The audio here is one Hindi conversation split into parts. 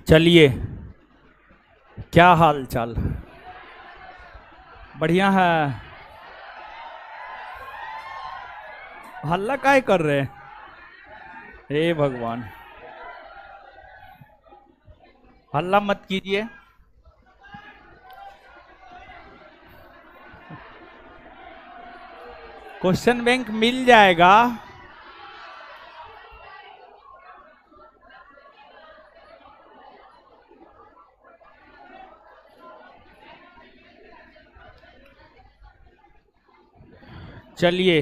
चलिए, क्या हाल चाल? बढ़िया है। हल्ला काहे कर रहे हैं? हे भगवान, हल्ला मत कीजिए। क्वेश्चन बैंक मिल जाएगा। चलिए,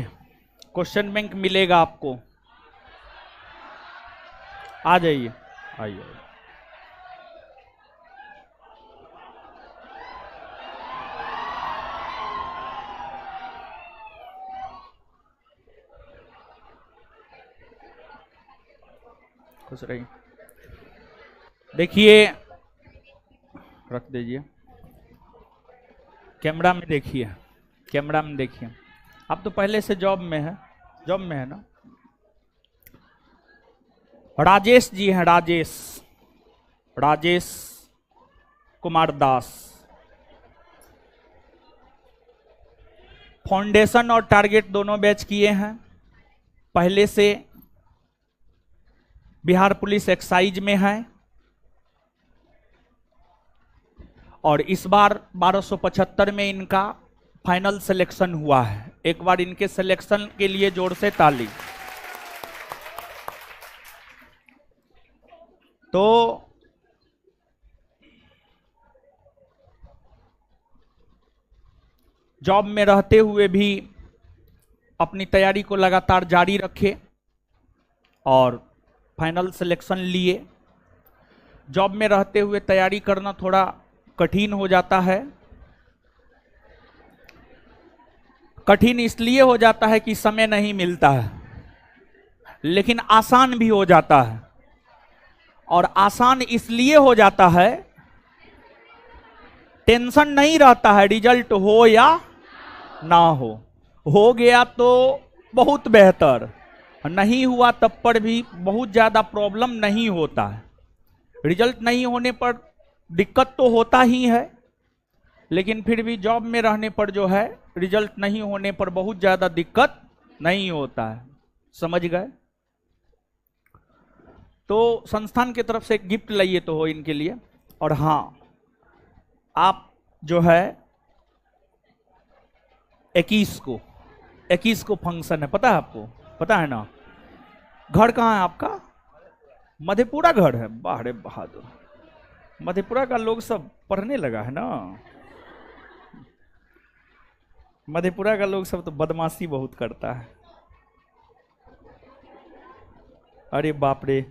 क्वेश्चन बैंक मिलेगा आपको। आ जाइए, आइए। खुश रहिए। देखिए, रख दीजिए। कैमरा में देखिए, कैमरा में देखिए। आप तो पहले से जॉब में है, जॉब में है ना? राजेश जी हैं, राजेश, राजेश कुमार दास। फाउंडेशन और टारगेट दोनों बैच किए हैं। पहले से बिहार पुलिस एक्साइज में है और इस बार 1275 में इनका फाइनल सिलेक्शन हुआ है। एक बार इनके सिलेक्शन के लिए जोर से ताली। तो जॉब में रहते हुए भी अपनी तैयारी को लगातार जारी रखे और फाइनल सिलेक्शन लिए। जॉब में रहते हुए तैयारी करना थोड़ा कठिन हो जाता है। कठिन इसलिए हो जाता है कि समय नहीं मिलता है, लेकिन आसान भी हो जाता है। और आसान इसलिए हो जाता है, टेंशन नहीं रहता है रिजल्ट हो या ना हो। हो गया तो बहुत बेहतर, नहीं हुआ तब पर भी बहुत ज्यादा प्रॉब्लम नहीं होता है। रिजल्ट नहीं होने पर दिक्कत तो होता ही है, लेकिन फिर भी जॉब में रहने पर जो है रिजल्ट नहीं होने पर बहुत ज्यादा दिक्कत नहीं होता है। समझ गए? तो संस्थान की तरफ से एक गिफ्ट लाइए तो हो इनके लिए। और हाँ, आप जो है 21 को फंक्शन है, पता है आपको? पता है ना? घर कहाँ है आपका? मधेपुरा घर है। वाह रे बहादुर, मधेपुरा का लोग सब पढ़ने लगा है ना। मधेपुरा का लोग सब तो बदमाशी बहुत करता है। अरे बाप रे,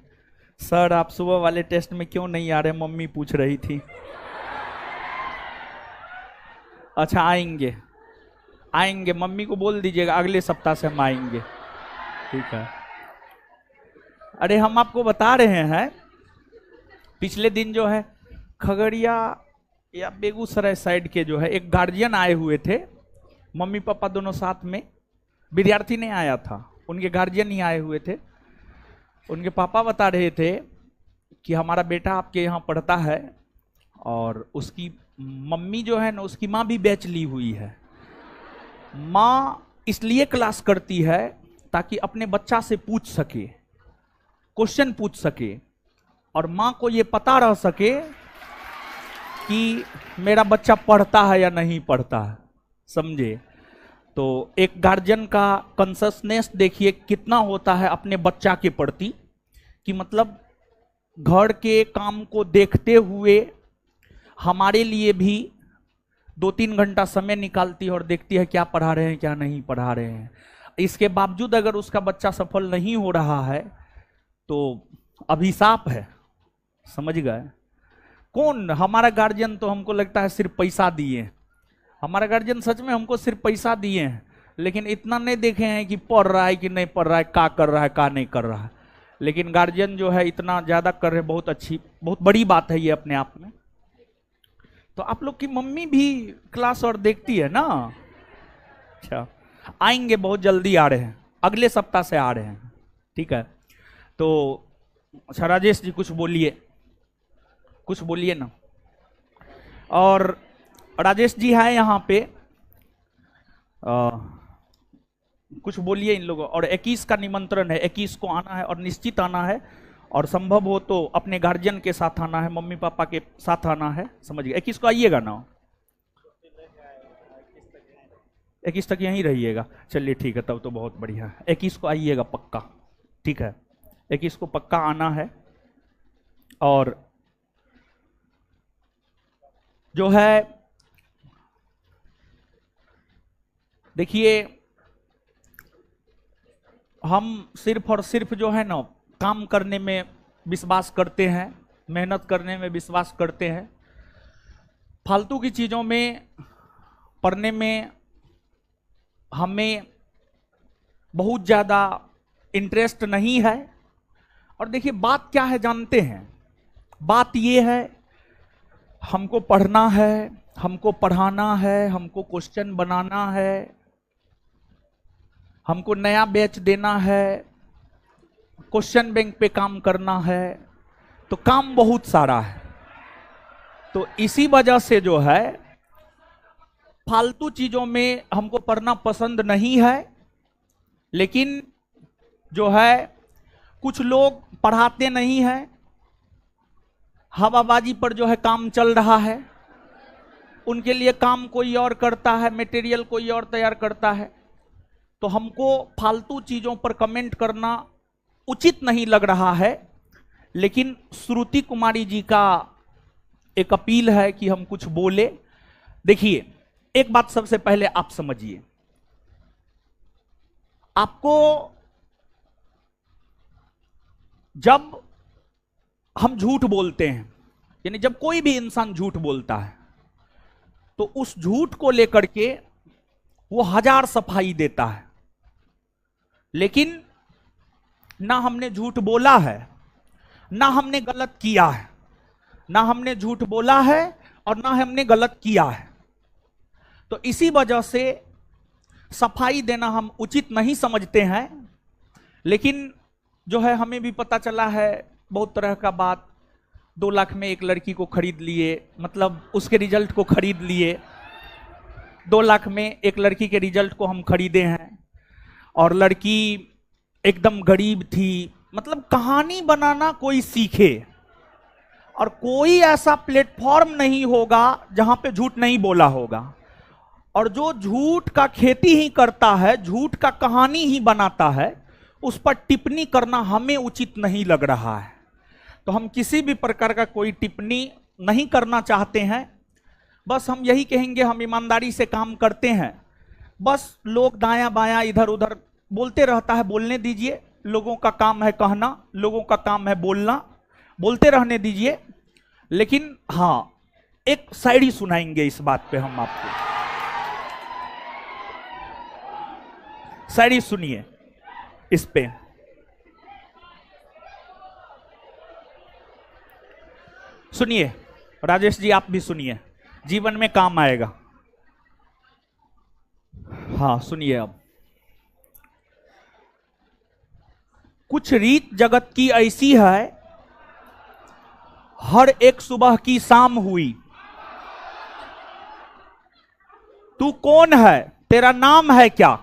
सर आप सुबह वाले टेस्ट में क्यों नहीं आ रहे? मम्मी पूछ रही थी। अच्छा, आएंगे आएंगे, मम्मी को बोल दीजिएगा अगले सप्ताह से हम आएंगे। ठीक है। अरे हम आपको बता रहे हैं, पिछले दिन जो है खगड़िया या बेगूसराय साइड के जो है एक गार्जियन आए हुए थे, मम्मी पापा दोनों साथ में। विद्यार्थी नहीं आया था, उनके गार्जियन ही आए हुए थे। उनके पापा बता रहे थे कि हमारा बेटा आपके यहाँ पढ़ता है और उसकी मम्मी जो है ना, उसकी माँ भी बैच ली हुई है। माँ इसलिए क्लास करती है ताकि अपने बच्चा से पूछ सके, क्वेश्चन पूछ सके, और माँ को ये पता रह सके कि मेरा बच्चा पढ़ता है या नहीं पढ़ता है। समझे? तो एक गार्जियन का कंससनेस देखिए कितना होता है अपने बच्चा के प्रति, कि मतलब घर के काम को देखते हुए हमारे लिए भी 2-3 घंटा समय निकालती है और देखती है क्या पढ़ा रहे हैं क्या नहीं पढ़ा रहे हैं। इसके बावजूद अगर उसका बच्चा सफल नहीं हो रहा है तो अभिशाप है। समझ गए? कौन हमारा गार्जियन? तो हमको लगता है सिर्फ पैसा दिए। हमारा गार्जियन सच में हमको सिर्फ पैसा दिए हैं, लेकिन इतना नहीं देखे हैं कि पढ़ रहा है कि नहीं पढ़ रहा है, का कर रहा है का नहीं कर रहा है। लेकिन गार्जियन जो है इतना ज्यादा कर रहे, बहुत अच्छी, बहुत बड़ी बात है ये अपने आप में। तो आप लोग की मम्मी भी क्लास और देखती है ना? अच्छा, आएंगे, बहुत जल्दी आ रहे हैं, अगले सप्ताह से आ रहे हैं। ठीक है। तो अच्छा राजेश जी कुछ बोलिए। कुछ बोलिए ना। और राजेश जी हैं यहाँ पे, कुछ बोलिए इन लोगों। और 21 का निमंत्रण है, 21 को आना है और निश्चित आना है, और संभव हो तो अपने गार्जियन के साथ आना है, मम्मी पापा के साथ आना है, समझिए। 21 को आइएगा ना, 21 तक यहीं रहिएगा। चलिए ठीक है, तब तो बहुत बढ़िया है। 21 को आइएगा पक्का, ठीक है। 21 को पक्का आना है। और जो है देखिए, हम सिर्फ और सिर्फ जो है ना काम करने में विश्वास करते हैं, मेहनत करने में विश्वास करते हैं। फालतू की चीज़ों में पढ़ने में हमें बहुत ज़्यादा इंटरेस्ट नहीं है। और देखिए बात क्या है जानते हैं, बात ये है हमको पढ़ना है, हमको पढ़ाना है, हमको क्वेश्चन बनाना है, हमको नया बैच देना है, क्वेश्चन बैंक पे काम करना है, तो काम बहुत सारा है। तो इसी वजह से जो है फालतू चीजों में हमको पढ़ना पसंद नहीं है। लेकिन जो है कुछ लोग पढ़ाते नहीं हैं, हवाबाजी पर जो है काम चल रहा है, उनके लिए काम कोई और करता है, मटेरियल कोई और तैयार करता है। तो हमको फालतू चीजों पर कमेंट करना उचित नहीं लग रहा है। लेकिन श्रुति कुमारी जी का एक अपील है कि हम कुछ बोले। देखिए एक बात सबसे पहले आप समझिए, आपको जब हम झूठ बोलते हैं, यानी जब कोई भी इंसान झूठ बोलता है, तो उस झूठ को लेकर के वो 1000 सफाई देता है। लेकिन ना हमने झूठ बोला है, ना हमने गलत किया है, ना हमने झूठ बोला है और ना हमने गलत किया है। तो इसी वजह से सफाई देना हम उचित नहीं समझते हैं। लेकिन जो है हमें भी पता चला है बहुत तरह का बात। 2 लाख में एक लड़की को खरीद लिए, मतलब उसके रिजल्ट को खरीद लिए। 2 लाख में एक लड़की के रिजल्ट को हम खरीदे हैं, और लड़की एकदम गरीब थी। मतलब कहानी बनाना कोई सीखे, और कोई ऐसा प्लेटफॉर्म नहीं होगा जहां पे झूठ नहीं बोला होगा। और जो झूठ का खेती ही करता है, झूठ का कहानी ही बनाता है, उस पर टिप्पणी करना हमें उचित नहीं लग रहा है। तो हम किसी भी प्रकार का कोई टिप्पणी नहीं करना चाहते हैं। बस हम यही कहेंगे, हम ईमानदारी से काम करते हैं। बस लोग दायां बायां इधर उधर बोलते रहता है, बोलने दीजिए। लोगों का काम है कहना, लोगों का काम है बोलना, बोलते रहने दीजिए। लेकिन हाँ, एक शायरी सुनाएंगे इस बात पे हम आपको। शायरी सुनिए इस पे। सुनिए राजेश जी, आप भी सुनिए, जीवन में काम आएगा। हाँ सुनिए। अब कुछ रीत जगत की ऐसी है, हर एक सुबह की शाम हुई। तू कौन है, तेरा नाम है क्या?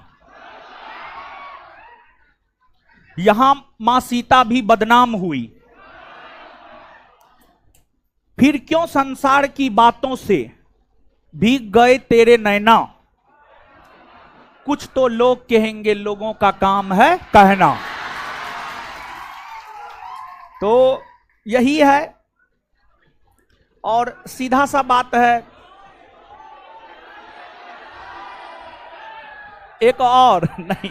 यहां मां सीता भी बदनाम हुई। फिर क्यों संसार की बातों से भीग गए तेरे नैना? कुछ तो लोग कहेंगे, लोगों का काम है कहना। तो यही है, और सीधा सा बात है। एक और नहीं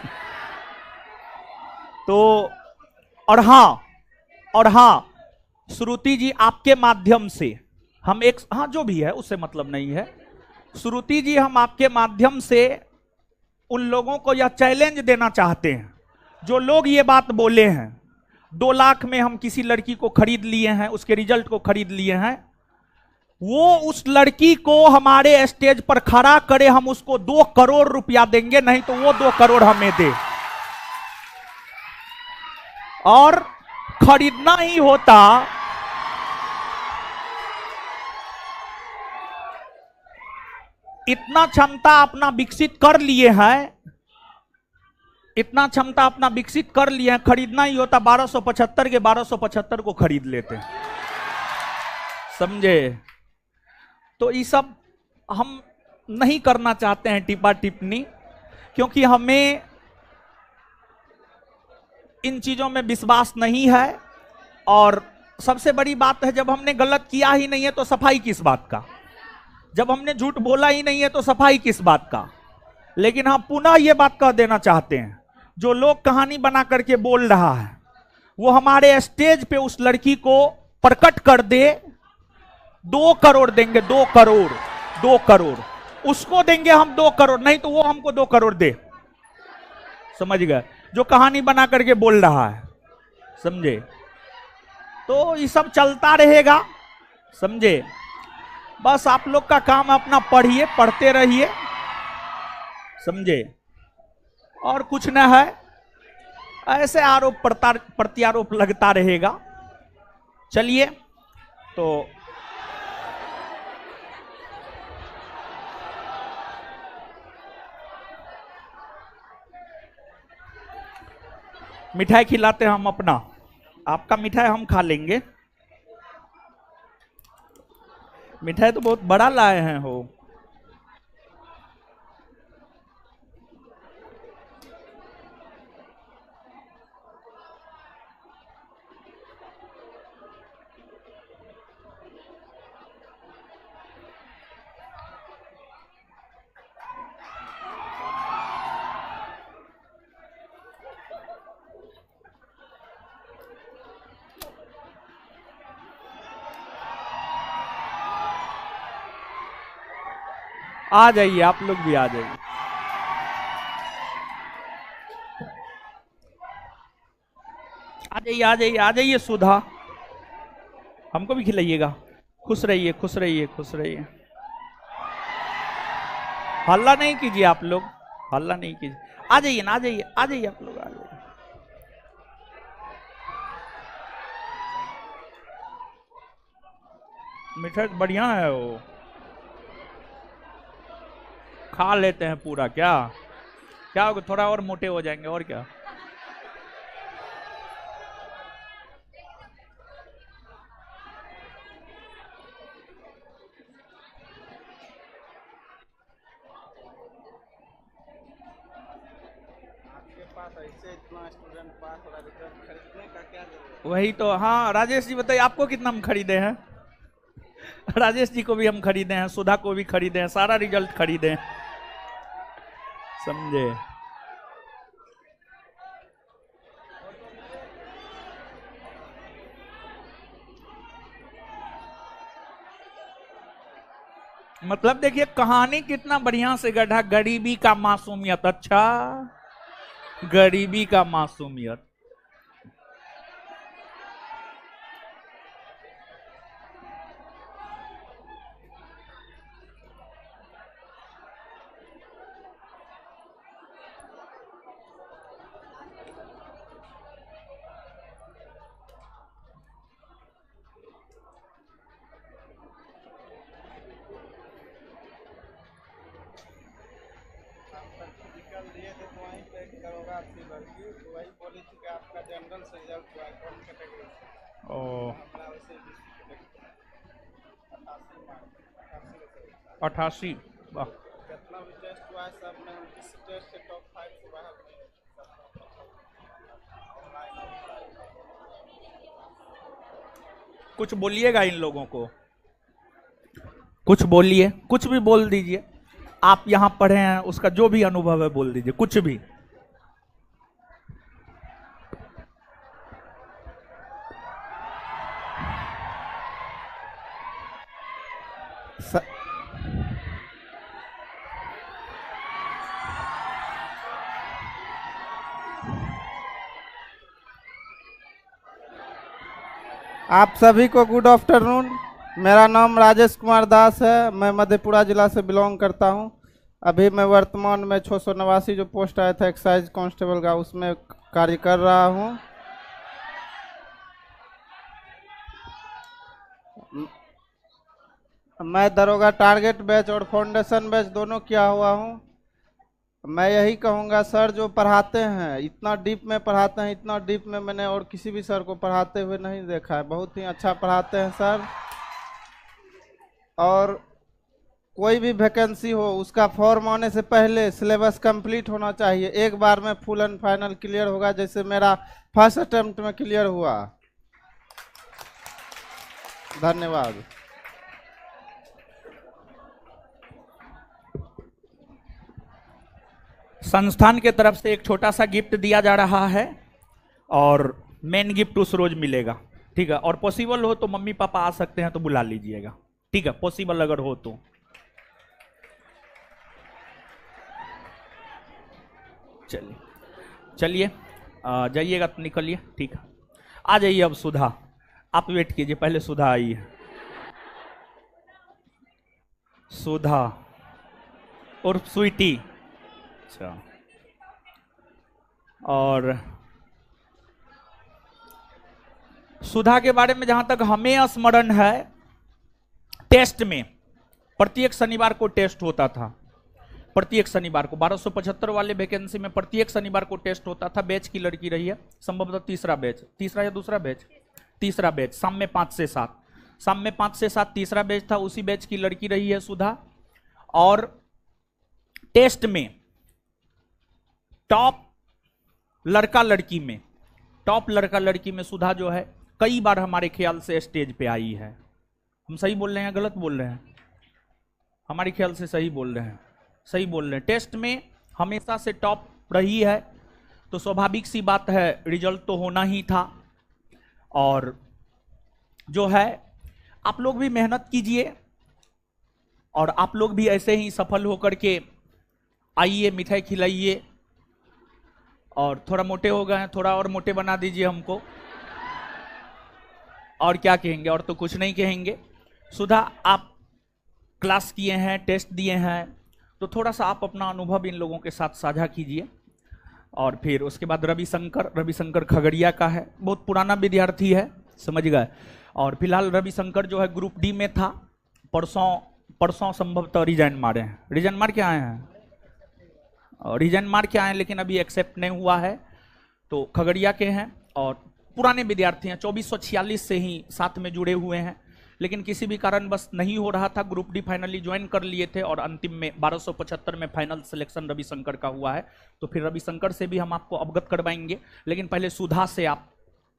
तो, और हाँ श्रुति जी, आपके माध्यम से हम एक, हाँ जो भी है उससे मतलब नहीं है। श्रुति जी, हम आपके माध्यम से उन लोगों को यह चैलेंज देना चाहते हैं जो लोग ये बात बोले हैं। 2 लाख में हम किसी लड़की को खरीद लिए हैं, उसके रिजल्ट को खरीद लिए हैं। वो उस लड़की को हमारे स्टेज पर खड़ा करे, हम उसको 2 करोड़ रुपया देंगे, नहीं तो वो 2 करोड़ हमें दे। और खरीदना ही होता इतना क्षमता अपना विकसित कर लिए हैं, इतना क्षमता अपना विकसित कर लिए हैं, खरीदना ही होता 1275 के 1275 को खरीद लेते, समझे। तो ये सब हम नहीं करना चाहते हैं टिप्पा टिप्पणी, क्योंकि हमें इन चीजों में विश्वास नहीं है। और सबसे बड़ी बात है, जब हमने गलत किया ही नहीं है तो सफाई किस बात का, जब हमने झूठ बोला ही नहीं है तो सफाई किस बात का। लेकिन हम पुनः ये बात कह देना चाहते हैं, जो लोग कहानी बना करके बोल रहा है वो हमारे स्टेज पे उस लड़की को प्रकट कर दे, 2 करोड़ देंगे, 2 करोड़, 2 करोड़ उसको देंगे हम, 2 करोड़, नहीं तो वो हमको 2 करोड़ दे, समझ गए, जो कहानी बना करके बोल रहा है, समझे। तो ये सब चलता रहेगा, समझे। बस आप लोग का काम अपना पढ़िए, पढ़ते रहिए, समझे, और कुछ न है। ऐसे आरोप प्रत्यारोप लगता रहेगा। चलिए, तो मिठाई खिलाते हैं हम अपना, आपका मिठाई हम खा लेंगे। मिठाई तो बहुत बड़ा लाए हैं हो। आ जाइए, आप लोग भी आ जाइए। आ जाइए, आ जाइए, आ जाइए सुधा, हमको भी खिलाइएगा। खुश रहिए, खुश रहिए, खुश रहिए। हल्ला नहीं कीजिए आप लोग, हल्ला नहीं कीजिए। आ जाइए ना, आ जाइए, आ जाइए, आप लोग आ जाइए। मिठाई बढ़िया है वो, खा लेते हैं पूरा। क्या क्या होगा, थोड़ा और मोटे हो जाएंगे, और क्या। ऐसे इतना स्टूडेंट पास हो रहा है, रिजल्ट खरीदने का क्या जरूरत है? वही तो। हाँ राजेश जी बताइए, आपको कितना हम खरीदे हैं? राजेश जी को भी हम खरीदे हैं, सुधा को भी खरीदे हैं, सारा रिजल्ट खरीदे हैं, समझे। मतलब देखिए कहानी कितना बढ़िया से गढ़ा, गरीबी का मासूमियत। अच्छा, गरीबी का मासूमियत। फिजिकल दिए थे तो वहीं पे करोगा आपकी लड़की, तो वही बोली थी कि आपका जनरल से रिजल्ट हुआ है, कौन कैटेगरी से? ओ, हमारा वैसे 88 मार्क्स, 88, वाह। जितना भी टेस्ट हुआ है सब में इस टेस्ट से टॉप 5 से बाहर नहीं है। कुछ बोलिएगा इन लोगों को, कुछ बोलिए, कुछ भी बोल दीजिए। आप यहां पढ़े हैं, उसका जो भी अनुभव है बोल दीजिए, कुछ भी। आप सभी को गुड आफ्टरनून। मेरा नाम राजेश कुमार दास है, मैं मधेपुरा जिला से बिलोंग करता हूं। अभी मैं वर्तमान में 689 जो पोस्ट आया था एक्साइज कांस्टेबल का, उसमें कार्य कर रहा हूं। मैं दरोगा टारगेट बैच और फाउंडेशन बैच दोनों किया हुआ हूँ। मैं यही कहूँगा सर, जो पढ़ाते हैं इतना डीप में पढ़ाते हैं, इतना डीप में मैंने और किसी भी सर को पढ़ाते हुए नहीं देखा है। बहुत ही अच्छा पढ़ाते हैं सर। और कोई भी वैकेंसी हो उसका फॉर्म आने से पहले सिलेबस कंप्लीट होना चाहिए। एक बार में फुल एंड फाइनल क्लियर होगा, जैसे मेरा फर्स्ट अटेम्प्ट में क्लियर हुआ। धन्यवाद। संस्थान के तरफ से एक छोटा सा गिफ्ट दिया जा रहा है और मेन गिफ्ट उस रोज मिलेगा, ठीक है। और पॉसिबल हो तो मम्मी पापा आ सकते हैं तो बुला लीजिएगा, ठीक है, पॉसिबल अगर हो तो। चलिए चलिए जाइएगा तो निकलिए, ठीक है। आ जाइए अब सुधा, आप वेट कीजिए, पहले सुधा आई है। सुधा और स्वीटी, अच्छा। और सुधा के बारे में जहां तक हमें स्मरण है, टेस्ट में प्रत्येक शनिवार को टेस्ट होता था। प्रत्येक शनिवार को 1275 वाले वैकेंसी में प्रत्येक शनिवार को टेस्ट होता था। बैच की लड़की रही है, संभवतः तीसरा बैच, तीसरा या दूसरा बैच, तीसरा बैच, शाम में 5 से 7, शाम में 5 से 7 तीसरा बैच था। उसी बैच की लड़की रही है सुधा। और टेस्ट में टॉप लड़का लड़की में, टॉप लड़का लड़की में सुधा जो है कई बार हमारे ख्याल से स्टेज पे आई है। हम सही बोल रहे हैं, गलत बोल रहे हैं? हमारे ख्याल से सही बोल रहे हैं, सही बोल रहे हैं। टेस्ट में हमेशा से टॉप रही है, तो स्वाभाविक सी बात है रिजल्ट तो होना ही था। और जो है आप लोग भी मेहनत कीजिए और आप लोग भी ऐसे ही सफल होकर के आइए, मिठाई खिलाइए। और थोड़ा मोटे हो गए हैं, थोड़ा और मोटे बना दीजिए हमको। और क्या कहेंगे, और तो कुछ नहीं कहेंगे। सुधा, आप क्लास किए हैं, टेस्ट दिए हैं, तो थोड़ा सा आप अपना अनुभव इन लोगों के साथ साझा कीजिए। और फिर उसके बाद रविशंकर खगड़िया का है, बहुत पुराना विद्यार्थी है, समझ गए। और फिलहाल रविशंकर जो है ग्रुप डी में था, परसों संभवतः रिजाइन मारे हैं, रिजाइन मार के आए हैं, रिजाइन मार के आए हैं, लेकिन अभी एक्सेप्ट नहीं हुआ है। तो खगड़िया के हैं और पुराने विद्यार्थी हैं, 2446 से ही साथ में जुड़े हुए हैं, लेकिन किसी भी कारण बस नहीं हो रहा था। ग्रुप डी फाइनली ज्वाइन कर लिए थे और अंतिम में 1275 में फाइनल सिलेक्शन रविशंकर का हुआ है। तो फिर रविशंकर से भी हम आपको अवगत करवाएंगे, लेकिन पहले सुधा से आप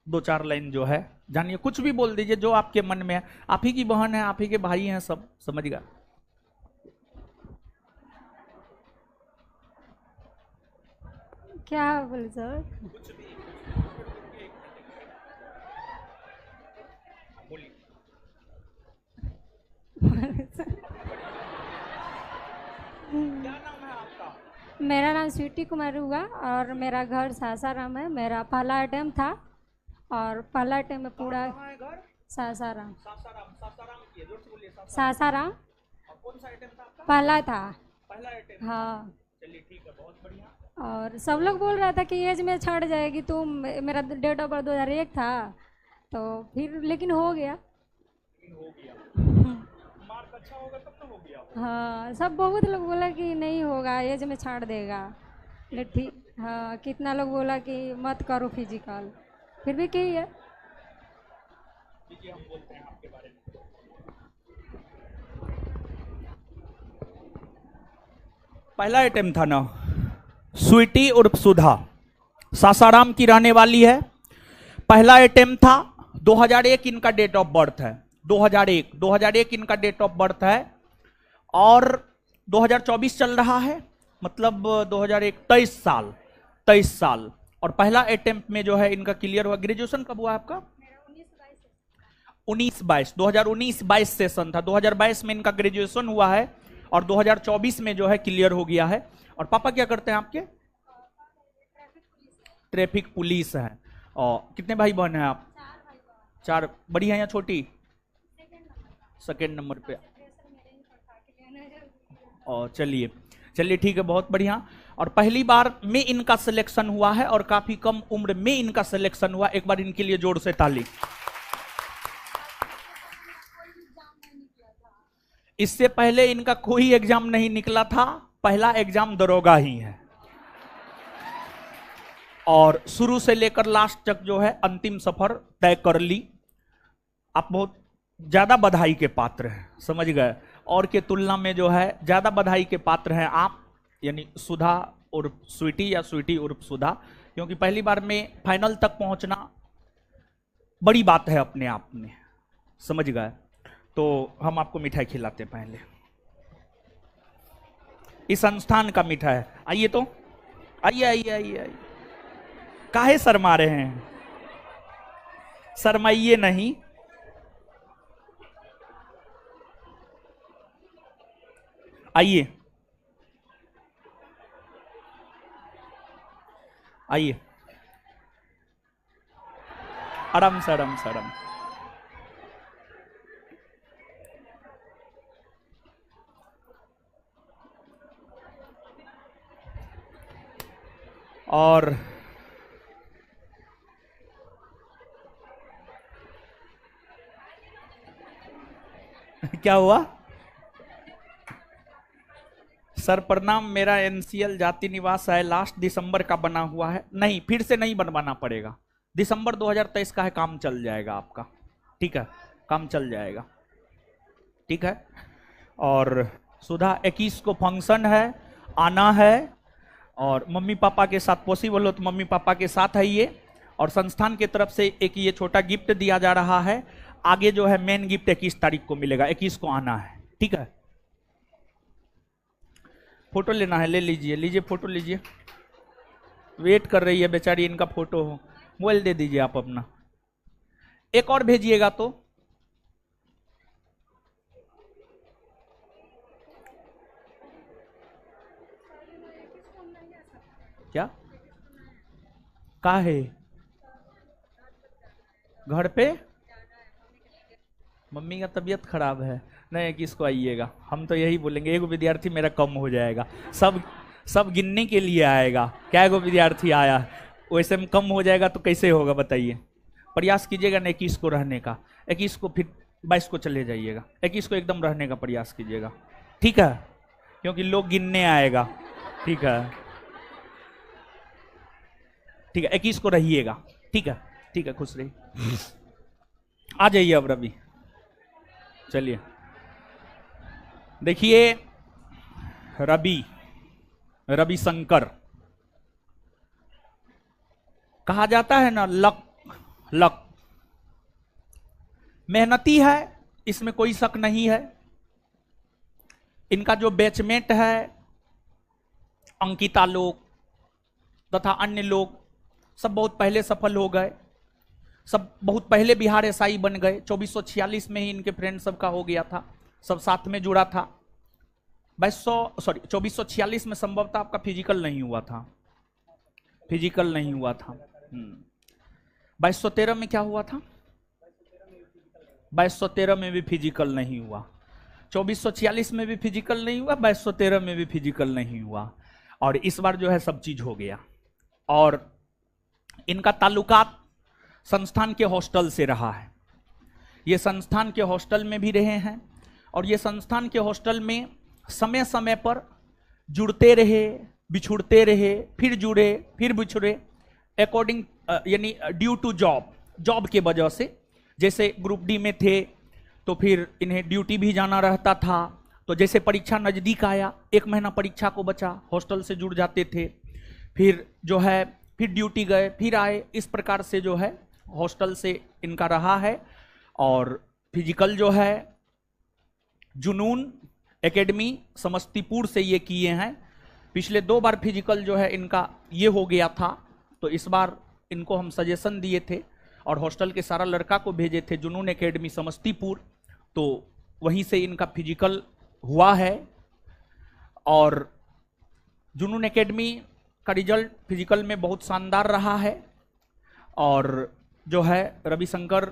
2-4 लाइन जो है जानिए, कुछ भी बोल दीजिए जो आपके मन में है। आप ही की बहन है, आप ही के भाई हैं, सब समझ गए। क्या बोले सर? मेरा नाम स्वीटी कुमार हुआ और मेरा घर सासाराम है। मेरा पहला अटेम्प्ट था और पहला अटेम्प्ट में पूरा सासाराम। सासाराम कौन सा अटेम्प्ट था आपका? पहला था। पहला अटेम्प्ट? हाँ। चलिए ठीक है, बहुत बढ़िया। और सब लोग बोल रहा था कि एज में छड़ जाएगी तो मेरा डेट ऑफ बर्थ 2001 था, तो फिर लेकिन हो गया। मार्क अच्छा होगा तब तो हो गया। हाँ, सब बहुत लोग बोला कि नहीं होगा, एज में छाड़ देगा, लेकिन ठीक। हाँ, कितना लोग बोला कि मत करो फिजिकल, फिर भी की है। हम बोलते हैं आपके बारे में। पहला अटेम्प्ट था ना, स्वीटी उर्फ सुधा, सासाराम की रहने वाली है। पहला अटेम्प्ट था, 2001 इनका डेट ऑफ बर्थ है, 2001 इनका डेट ऑफ बर्थ है। और 2024 चल रहा है, मतलब 2001 23 साल। और पहला अटेम्प्ट में जो है इनका क्लियर हुआ। ग्रेजुएशन कब हुआ आपका? 19-22, 2019-22 सेशन था, 2022 में इनका ग्रेजुएशन हुआ है और 2024 में जो है क्लियर हो गया है। और पापा क्या करते हैं आपके? ट्रैफिक पुलिस है। और कितने भाई बहन हैं आप? 4। बड़ी हैं या छोटी? सेकेंड नंबर पे। और चलिए ठीक है, बहुत बढ़िया। और पहली बार में इनका सिलेक्शन हुआ है और काफी कम उम्र में इनका सिलेक्शन हुआ। एक बार इनके लिए जोर से ताली। इससे पहले इनका कोई एग्जाम नहीं निकला था, पहला एग्जाम दरोगा ही है, और शुरू से लेकर लास्ट तक जो है अंतिम सफर तय कर ली। आप बहुत ज्यादा बधाई के पात्र हैं, समझ गए, और के तुलना में जो है ज्यादा बधाई के पात्र हैं आप, यानी सुधा उर्फ स्वीटी या स्वीटी उर्फ सुधा, क्योंकि पहली बार में फाइनल तक पहुंचना बड़ी बात है अपने आप में, समझ गए। तो हम आपको मिठाई खिलाते हैं पहले, इस संस्थान का मिठाई। आइए तो, आइए आइए आइए आइए, काहे शर्मा रहे हैं, शर्माइए नहीं। आइए आइए, आराम से आराम से आराम। और क्या हुआ? सर प्रणाम, मेरा एनसीएल जाति निवास है, लास्ट दिसंबर का बना हुआ है। नहीं, फिर से नहीं बनवाना पड़ेगा, दिसंबर 2023 का है, काम चल जाएगा आपका, ठीक है, काम चल जाएगा, ठीक है। और सुधा 21 को फंक्शन है, आना है, और मम्मी पापा के साथ पॉसिबल हो तो मम्मी पापा के साथ आइए। और संस्थान की तरफ से एक ये छोटा गिफ्ट दिया जा रहा है, आगे जो है मेन गिफ्ट 21 तारीख को मिलेगा, 21 को आना है, ठीक है। फोटो लेना है, ले लीजिए, लीजिए फोटो लीजिए, वेट कर रही है बेचारी, इनका फोटो हो। मोबाइल दे दीजिए आप अपना, एक और भेजिएगा तो। क्या काहे? घर पे मम्मी का तबीयत खराब है, नहीं किसको आइएगा, हम तो यही बोलेंगे, एगो विद्यार्थी मेरा कम हो जाएगा, सब गिनने के लिए आएगा, क्या एगो विद्यार्थी आया, वैसे में कम हो जाएगा तो कैसे होगा बताइए। प्रयास कीजिएगा ना 21 को रहने का, 21 को फिर 22 को चले जाइएगा, 21 को एकदम रहने का प्रयास कीजिएगा, ठीक है, क्योंकि लोग गिनने आएगा, ठीक है, ठीक है, 21 को रहिएगा, ठीक है, ठीक है, खुश रहिए। आ जाइए अब रवि, चलिए देखिए, रवि शंकर कहा जाता है ना, लक मेहनती है, इसमें कोई शक नहीं है। इनका जो बैचमेट है, अंकिता लोग तथा अन्य लोग सब बहुत पहले सफल हो गए, सब बहुत पहले बिहार एसआई बन गए, 2446 में ही इनके फ्रेंड सबका हो गया था, सब साथ में जुड़ा था। 2446 में संभवतः आपका फिजिकल नहीं हुआ था, फिजिकल नहीं हुआ था। 2213 में क्या हुआ था? 2213 में भी फिजिकल नहीं हुआ, 2446 में भी फिजिकल नहीं हुआ, 2213 में भी फिजिकल नहीं हुआ, और इस बार जो है सब चीज हो गया। और इनका ताल्लुकात संस्थान के हॉस्टल से रहा है, ये संस्थान के हॉस्टल में भी रहे हैं, और ये संस्थान के हॉस्टल में समय समय पर जुड़ते रहे, बिछुड़ते रहे, फिर जुड़े, फिर बिछुड़े, अकॉर्डिंग यानी ड्यू टू जॉब के वजह से। जैसे ग्रुप डी में थे तो फिर इन्हें ड्यूटी भी जाना रहता था, तो जैसे परीक्षा नज़दीक आया, 1 महीना परीक्षा को बचा, हॉस्टल से जुड़ जाते थे, फिर जो है फिर ड्यूटी गए, फिर आए, इस प्रकार से जो है हॉस्टल से इनका रहा है। और फिजिकल जो है जुनून एकेडमी समस्तीपुर से ये किए हैं, पिछले 2 बार फिजिकल जो है इनका ये हो गया था, तो इस बार इनको हम सजेशन दिए थे और हॉस्टल के सारा लड़का को भेजे थे जुनून एकेडमी समस्तीपुर, तो वहीं से इनका फिजिकल हुआ है। और जुनून एकेडमी का रिजल्ट फिजिकल में बहुत शानदार रहा है, और जो है रविशंकर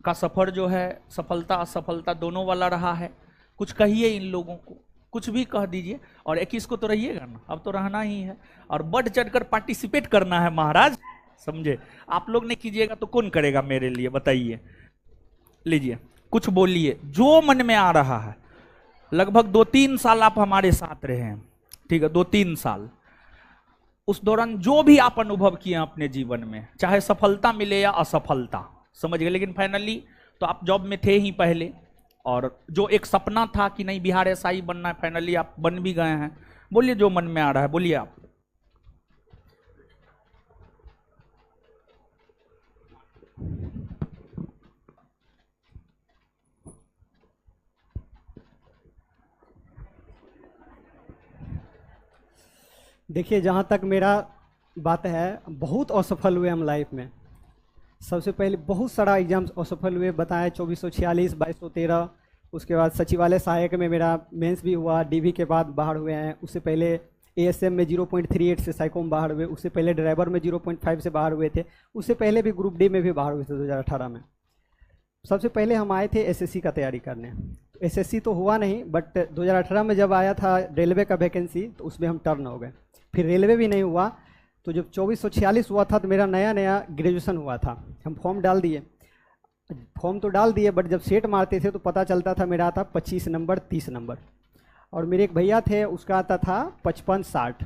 का सफर जो है सफलता असफलता दोनों वाला रहा है। कुछ कहिए इन लोगों को, कुछ भी कह दीजिए। और 21 को तो रहिएगा ना, अब तो रहना ही है, और बढ़ चढ़कर पार्टिसिपेट करना है महाराज, समझे। आप लोग नहीं कीजिएगा तो कौन करेगा मेरे लिए, बताइए। लीजिए कुछ बोलिए जो मन में आ रहा है, लगभग 2-3 साल आप हमारे साथ रहे हैं, ठीक है, 2-3 साल। उस दौरान जो भी आप अनुभव किए अपने जीवन में, चाहे सफलता मिले या असफलता, समझ गए, लेकिन फाइनली तो आप जॉब में थे ही पहले, और जो एक सपना था कि नहीं बिहार एसआई बनना है, फाइनली आप बन भी गए हैं। बोलिए जो मन में आ रहा है, बोलिए आप। देखिए, जहाँ तक मेरा बात है, बहुत असफल हुए हम लाइफ में। सबसे पहले बहुत सारा एग्जाम्स असफल हुए, बताएं 2446, 2213, उसके बाद सचिवालय सहायक में मेरा मेंस भी हुआ, डीवी के बाद बाहर हुए हैं। उससे पहले एएसएम में 0.38 से साइकोम बाहर हुए, उससे पहले ड्राइवर में 0.5 से बाहर हुए थे, उससे पहले भी ग्रुप डी में भी बाहर हुए थे 2018 में। सबसे पहले हम आए थे एसएससी का तैयारी करने। एसएससी तो हुआ नहीं, बट 2018 में जब आया था रेलवे का वैकेंसी तो उसमें हम टर्न हो गए। फिर रेलवे भी नहीं हुआ, तो जब 2446 हुआ था तो मेरा नया नया ग्रेजुएशन हुआ था। हम फॉर्म डाल दिए, फॉर्म तो डाल दिए, बट जब सेट मारते थे तो पता चलता था मेरा आता 25 नंबर 30 नंबर, और मेरे एक भैया थे उसका आता था 55-60।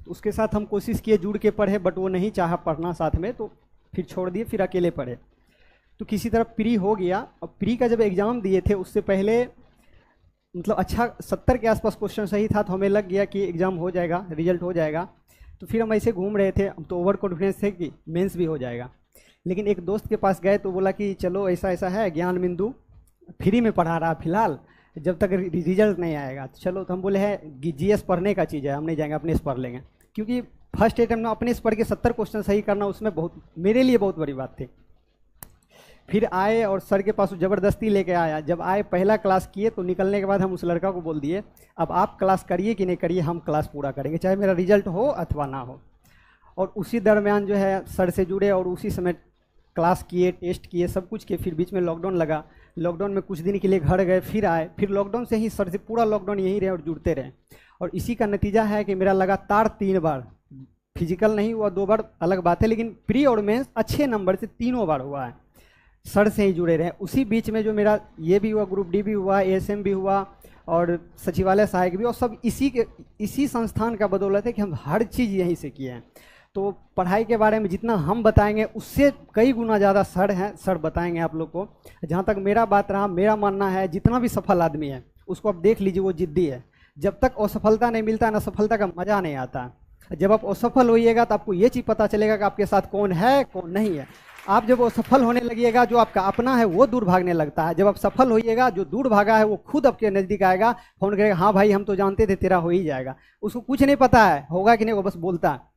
उसके साथ हम कोशिश किए, जुड़ के पढ़े, बट वो नहीं चाहा पढ़ना साथ में, तो फिर छोड़ दिए, फिर अकेले पढ़े। तो किसी तरह प्री हो गया। और प्री का जब एग्ज़ाम दिए थे उससे पहले मतलब अच्छा 70 के आसपास क्वेश्चन सही था, तो हमें लग गया कि एग्ज़ाम हो जाएगा, रिजल्ट हो जाएगा। तो फिर हम ऐसे घूम रहे थे, हम तो ओवर कॉन्फिडेंस थे कि मेंस भी हो जाएगा। लेकिन एक दोस्त के पास गए तो बोला कि चलो ऐसा ऐसा है, ज्ञान बिंदु फ्री में पढ़ा रहा फिलहाल, जब तक रिजल्ट नहीं आएगा तो चलो। तो हम बोले है जीएस पढ़ने का चीज़ है, हम नहीं जाएंगे, अपने से पढ़ लेंगे। क्योंकि फर्स्ट अटेम्प्ट में अपने से पढ़ के 70 क्वेश्चन सही करना उसमें बहुत, मेरे लिए बहुत बड़ी बात थी। फिर आए और सर के पास ज़बरदस्ती लेके आया। जब आए पहला क्लास किए तो निकलने के बाद हम उस लड़का को बोल दिए, अब आप क्लास करिए कि नहीं करिए, हम क्लास पूरा करेंगे, चाहे मेरा रिजल्ट हो अथवा ना हो। और उसी दरमियान जो है सर से जुड़े और उसी समय क्लास किए, टेस्ट किए, सब कुछ किए। फिर बीच में लॉकडाउन लगा, लॉकडाउन में कुछ दिन के लिए घर गए, फिर आए, फिर लॉकडाउन से ही सर से पूरा लॉकडाउन यहीं रहे और जुड़ते रहे। और इसी का नतीजा है कि मेरा लगातार 3 बार, फिजिकल नहीं हुआ 2 बार अलग बात है, लेकिन प्री और मेंस अच्छे नंबर से 3 बार हुआ है, सर से ही जुड़े रहे। उसी बीच में जो मेरा ये भी हुआ, ग्रुप डी भी हुआ, एएसएम भी हुआ और सचिवालय सहायक भी, और सब इसी संस्थान का बदौलत है कि हम हर चीज़ यहीं से किए हैं। तो पढ़ाई के बारे में जितना हम बताएंगे उससे कई गुना ज़्यादा सर हैं, सर बताएंगे आप लोग को। जहाँ तक मेरा बात रहा, मेरा मानना है जितना भी सफल आदमी है उसको आप देख लीजिए, वो जिद्दी है। जब तक असफलता नहीं मिलता ना, सफलता का मज़ा नहीं आता। जब आप असफल होइएगा तो आपको ये चीज़ पता चलेगा कि आपके साथ कौन है कौन नहीं है। आप जब असफल होने लगिएगा, जो आपका अपना है वो दूर भागने लगता है। जब आप सफल होइएगा, जो दूर भागा है वो खुद आपके नज़दीक आएगा, फोन करेगा, हाँ भाई हम तो जानते थे तेरा हो ही जाएगा। उसको कुछ नहीं पता है होगा कि नहीं, वो बस बोलता है।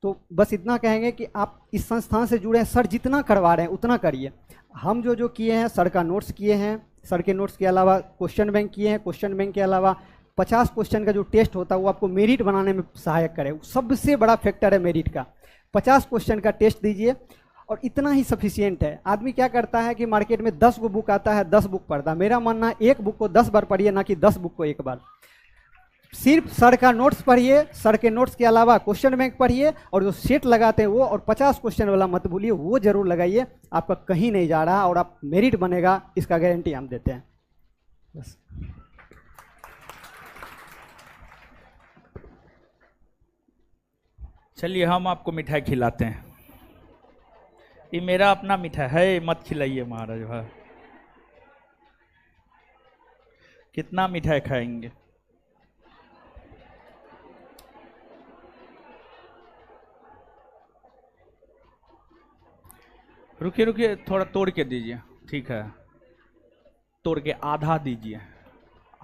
तो बस इतना कहेंगे कि आप इस संस्थान से जुड़े हैं, सर जितना करवा रहे हैं उतना करिए। हम जो किए हैं, सर का नोट्स किए हैं, सर के नोट्स के अलावा क्वेश्चन बैंक किए हैं, क्वेश्चन बैंक के अलावा 50 क्वेश्चन का जो टेस्ट होता है वो आपको मेरिट बनाने में सहायक करे। सबसे बड़ा फैक्टर है मेरिट का। 50 क्वेश्चन का टेस्ट दीजिए और इतना ही सफिशियंट है। आदमी क्या करता है कि मार्केट में 10 गो बुक आता है, 10 बुक पढ़ता है। मेरा मानना है एक बुक को 10 बार पढ़िए, ना कि 10 बुक को एक बार। सिर्फ सर का नोट्स पढ़िए, सर के नोट्स के अलावा क्वेश्चन बैंक पढ़िए, और जो सेट लगाते हैं वो, और 50 क्वेश्चन वाला मत भूलिए, वो जरूर लगाइए। आपका कहीं नहीं जा रहा और आप मेरिट बनेगा, इसका गारंटी हम देते हैं। बस। चलिए हम आपको मिठाई खिलाते हैं। ये मेरा अपना मिठाई है, मत खिलाइए महाराज। है कितना मिठाई खाएंगे? रुकिए रुकिए, थोड़ा तोड़ के दीजिए, ठीक है, तोड़ के आधा दीजिए,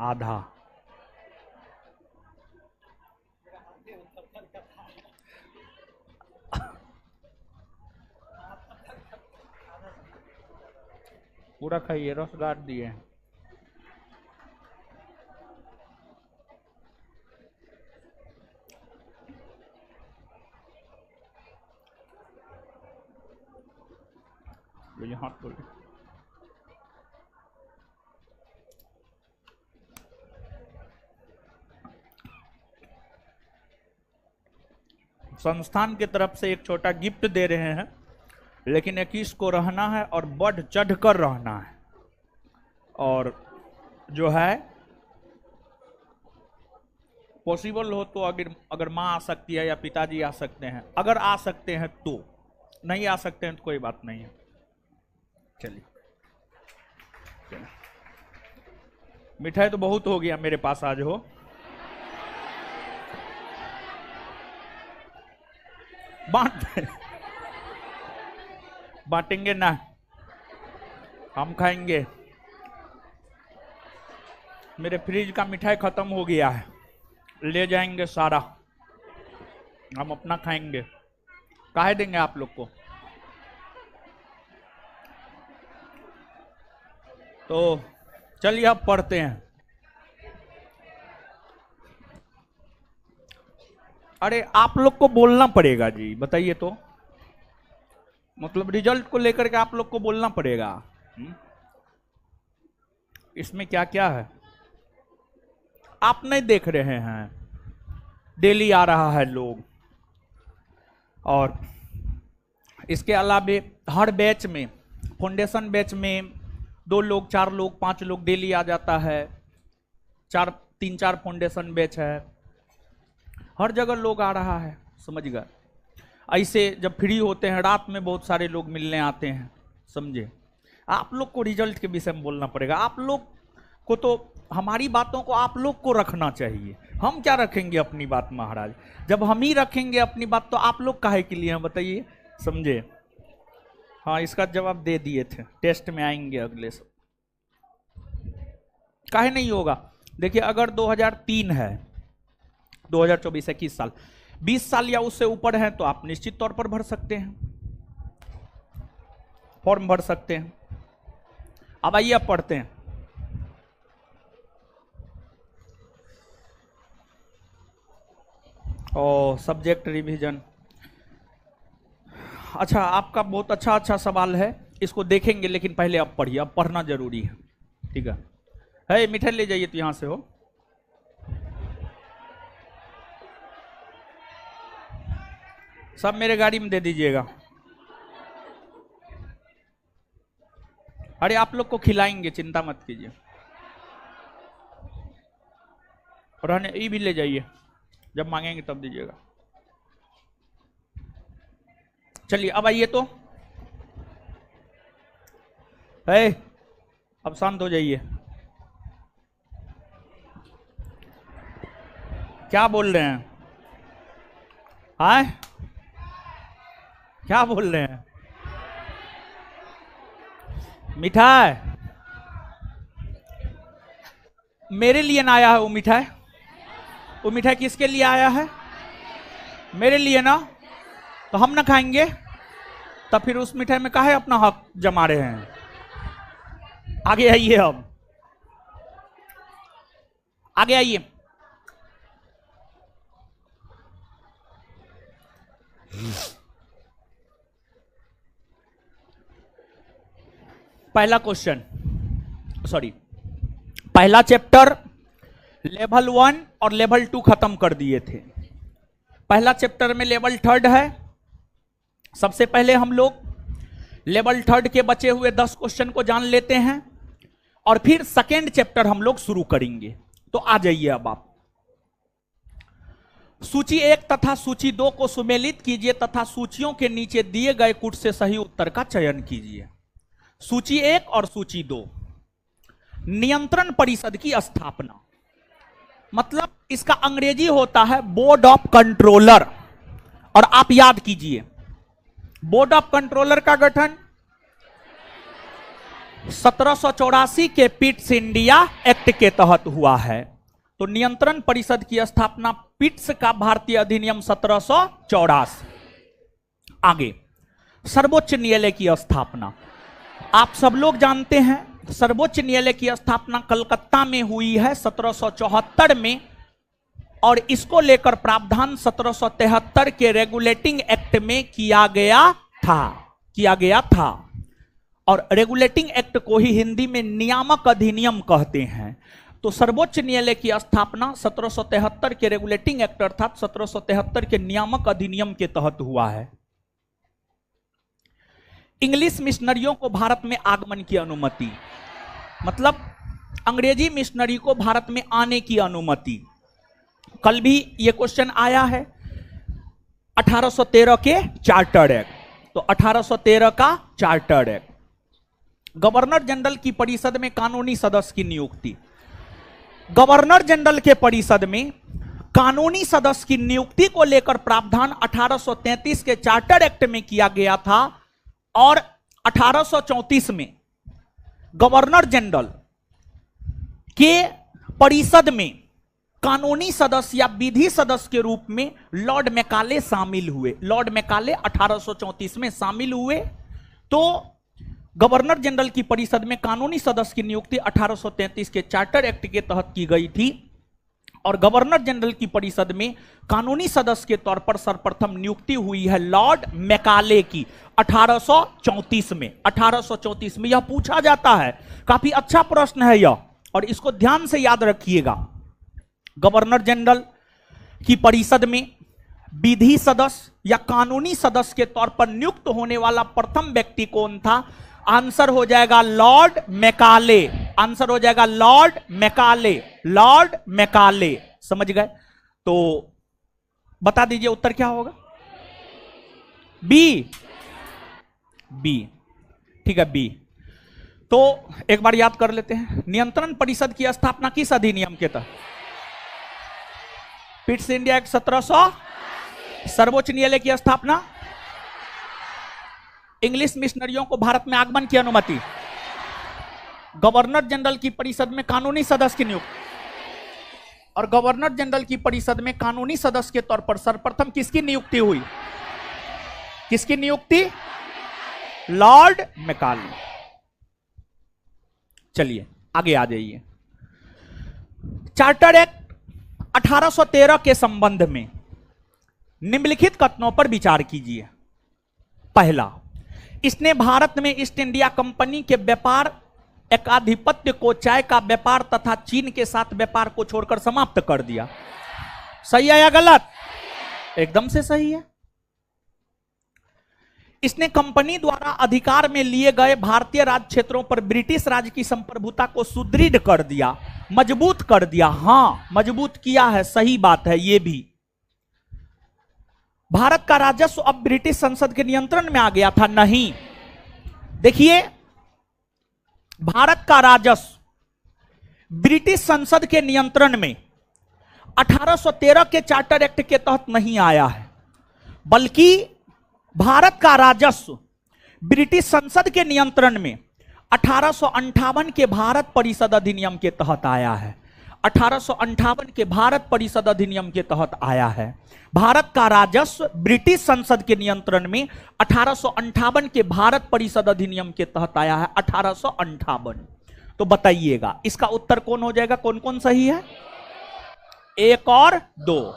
आधा। पूरा खाइए, रस गाड़ दिए। हाथ खोल। संस्थान की तरफ से एक छोटा गिफ्ट दे रहे हैं, लेकिन 21 को रहना है और बढ़ चढ़ कर रहना है। और जो है पॉसिबल हो तो अगर अगर माँ आ सकती है या पिताजी आ सकते हैं, अगर आ सकते हैं तो, नहीं आ सकते हैं तो कोई बात नहीं है। चलिए, मिठाई तो बहुत हो गया मेरे पास आज हो। बांटेंगे ना, हम खाएंगे। मेरे फ्रिज का मिठाई खत्म हो गया है, ले जाएंगे सारा, हम अपना खाएंगे। काहे देंगे आप लोग को? तो चलिए अब पढ़ते हैं। अरे आप लोग को बोलना पड़ेगा जी, बताइए तो, मतलब रिजल्ट को लेकर के आप लोग को बोलना पड़ेगा। इसमें क्या क्या है आप नहीं देख रहे हैं, डेली आ रहा है लोग, और इसके अलावे हर बैच में, फाउंडेशन बैच में 2 लोग 4 लोग 5 लोग डेली आ जाता है। 3-4 फाउंडेशन बैच है, हर जगह लोग आ रहा है, समझ गए। ऐसे जब फ्री होते हैं रात में बहुत सारे लोग मिलने आते हैं, समझे। आप लोग को रिजल्ट के विषय में बोलना पड़ेगा। आप लोग को तो हमारी बातों को आप लोग को रखना चाहिए। हम क्या रखेंगे अपनी बात महाराज? जब हम ही रखेंगे अपनी बात तो आप लोग काहे के लिए हैं बताइए, समझे। हाँ, इसका जवाब दे दिए थे, टेस्ट में आएंगे अगले सब। काहे नहीं होगा? देखिए, अगर 2003 है, 2024-21 साल, 20 साल या उससे ऊपर है तो आप निश्चित तौर पर भर सकते हैं, फॉर्म भर सकते हैं। अब आइए अब पढ़ते हैं। Subject revision. अच्छा, आपका बहुत अच्छा सवाल है, इसको देखेंगे, लेकिन पहले आप पढ़िए, अब पढ़ना जरूरी है, ठीक है। मिठाई ले जाइए तो यहां से हो। सब मेरे गाड़ी में दे दीजिएगा। अरे आप लोग को खिलाएंगे, चिंता मत कीजिए। और ये भी ले जाइए, जब मांगेंगे तब दीजिएगा। चलिए अब आइए तो, अब शांत हो जाइए। क्या बोल रहे हैं? हाय, क्या बोल रहे हैं? मिठाई मेरे लिए ना आया है वो मिठाई? वो मिठाई किसके लिए आया है? मेरे लिए ना, तो हम ना खाएंगे, तब फिर उस मिठाई में काहे अपना हक जमा रहे हैं? आगे आइए, अब आगे आइए। पहला क्वेश्चन, सॉरी, पहला चैप्टर लेवल 1 और लेवल 2 खत्म कर दिए थे। पहला चैप्टर में लेवल 3 है। सबसे पहले हम लोग लेवल 3 के बचे हुए 10 क्वेश्चन को जान लेते हैं, और फिर सेकेंड चैप्टर हम लोग शुरू करेंगे। तो आ जाइए अब आप। सूची 1 तथा सूची 2 को सुमेलित कीजिए तथा सूचियों के नीचे दिए गए कूट से सही उत्तर का चयन कीजिए। सूची 1 और सूची 2, नियंत्रण परिषद की स्थापना, मतलब इसका अंग्रेजी होता है बोर्ड ऑफ कंट्रोलर। और आप याद कीजिए, बोर्ड ऑफ कंट्रोलर का गठन 1784 के पिट्स इंडिया एक्ट के तहत हुआ है। तो नियंत्रण परिषद की स्थापना पिट्स का भारतीय अधिनियम 1784। आगे, सर्वोच्च न्यायालय की स्थापना। आप सब लोग जानते हैं, सर्वोच्च न्यायालय की स्थापना कलकत्ता में हुई है 1774 में, और इसको लेकर प्रावधान 1773 के रेगुलेटिंग एक्ट में किया गया था। और रेगुलेटिंग एक्ट को ही हिंदी में नियामक अधिनियम कहते हैं। तो सर्वोच्च न्यायालय की स्थापना 1773 के रेगुलेटिंग एक्ट अर्थात 1773 के नियामक अधिनियम के तहत हुआ है। इंग्लिश मिशनरियों को भारत में आगमन की अनुमति, मतलब अंग्रेजी मिशनरी को भारत में आने की अनुमति। कल भी ये क्वेश्चन आया है 1813 के चार्टर्ड एक्ट। तो 1813 का चार्टर्ड एक्ट, गवर्नर जनरल की परिषद में कानूनी सदस्य की नियुक्ति। गवर्नर जनरल के परिषद में कानूनी सदस्य की नियुक्ति को लेकर प्रावधान 1833 के चार्टर एक्ट में किया गया था और 1834 में गवर्नर जनरल के परिषद में कानूनी सदस्य या विधि सदस्य के रूप में लॉर्ड मैकाले शामिल हुए। लॉर्ड मैकाले 1834 में शामिल हुए। तो गवर्नर जनरल की परिषद में कानूनी सदस्य की नियुक्ति 1833 के चार्टर एक्ट के तहत की गई थी और गवर्नर जनरल की परिषद में कानूनी सदस्य के तौर पर सर्वप्रथम नियुक्ति हुई है लॉर्ड मैकाले की 1834 में। 1834 में यह पूछा जाता है, काफी अच्छा प्रश्न है यह, और इसको ध्यान से याद रखिएगा। गवर्नर जनरल की परिषद में विधि सदस्य या कानूनी सदस्य के तौर पर नियुक्त होने वाला प्रथम व्यक्ति कौन था? आंसर हो जाएगा लॉर्ड मैकाले। आंसर हो जाएगा लॉर्ड मैकाले। लॉर्ड मैकाले, समझ गए? तो बता दीजिए उत्तर क्या होगा? बी। बी, ठीक है, बी। तो एक बार याद कर लेते हैं, नियंत्रण परिषद की स्थापना किस अधिनियम के तहत? Pitt's India act 1700। सर्वोच्च न्यायालय की स्थापना, इंग्लिश मिशनरियों को भारत में आगमन की अनुमति, गवर्नर जनरल की परिषद में कानूनी सदस्य की नियुक्ति, और गवर्नर जनरल की परिषद में कानूनी सदस्य के तौर पर सर्वप्रथम किसकी नियुक्ति हुई? किसकी नियुक्ति? Lord Macaulay. चलिए आगे आ जाइए। चार्टर एक्ट 1813 के संबंध में निम्नलिखित कथनों पर विचार कीजिए। पहला, इसने भारत में ईस्ट इंडिया कंपनी के व्यापार एकाधिपत्य को चाय का व्यापार तथा चीन के साथ व्यापार को छोड़कर समाप्त कर दिया। सही है या गलत? एकदम से सही है। इसने कंपनी द्वारा अधिकार में लिए गए भारतीय राज्य क्षेत्रों पर ब्रिटिश राज की संप्रभुता को सुदृढ़ कर दिया, मजबूत कर दिया। हां, मजबूत किया है, सही बात है ये भी। भारत का राजस्व अब ब्रिटिश संसद के नियंत्रण में आ गया था? नहीं। देखिए, भारत का राजस्व ब्रिटिश संसद के नियंत्रण में 1813 के चार्टर एक्ट के तहत नहीं आया है, बल्कि भारत का राजस्व ब्रिटिश संसद के नियंत्रण में 1858 के भारत परिषद अधिनियम के तहत आया है। 1858 के भारत परिषद अधिनियम के तहत आया है। भारत का राजस्व ब्रिटिश संसद के नियंत्रण में 1858 के भारत परिषद अधिनियम के तहत आया है। 1858। तो बताइएगा इसका उत्तर कौन हो जाएगा? कौन कौन सही है? 1 और 2।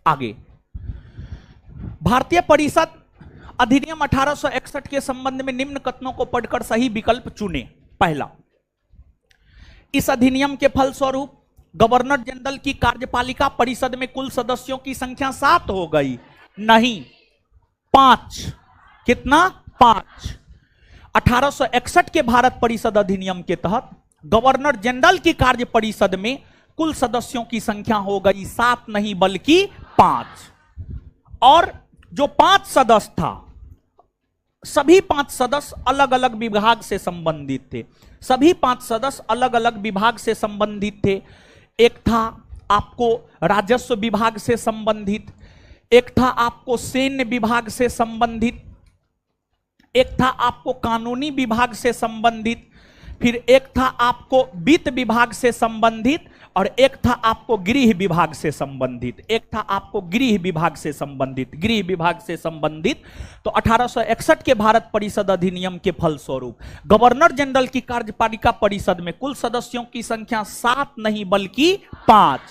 आगे, भारतीय परिषद अधिनियम 1861 के संबंध में निम्न कथनों को पढ़कर सही विकल्प चुने। पहला, इस अधिनियम के फलस्वरूप गवर्नर जनरल की कार्यपालिका परिषद में कुल सदस्यों की संख्या 7 हो गई। नहीं, 5। कितना? 5। 1861 के भारत परिषद अधिनियम के तहत गवर्नर जनरल की कार्य परिषद में कुल सदस्यों की संख्या हो गई 7 नहीं बल्कि 5। और जो 5 सदस्य था, सभी 5 सदस्य अलग अलग विभाग से संबंधित थे। सभी 5 सदस्य अलग अलग विभाग से संबंधित थे। एक था आपको राजस्व विभाग से संबंधित, एक था आपको सैन्य विभाग से संबंधित, एक था आपको कानूनी विभाग से संबंधित, फिर एक था आपको वित्त विभाग से संबंधित, और एक था आपको गृह विभाग से संबंधित। एक था आपको गृह विभाग से संबंधित, गृह विभाग से संबंधित। तो 1861 के भारत परिषद अधिनियम के फलस्वरूप गवर्नर जनरल की कार्यपालिका परिषद में कुल सदस्यों की संख्या 7 नहीं बल्कि 5,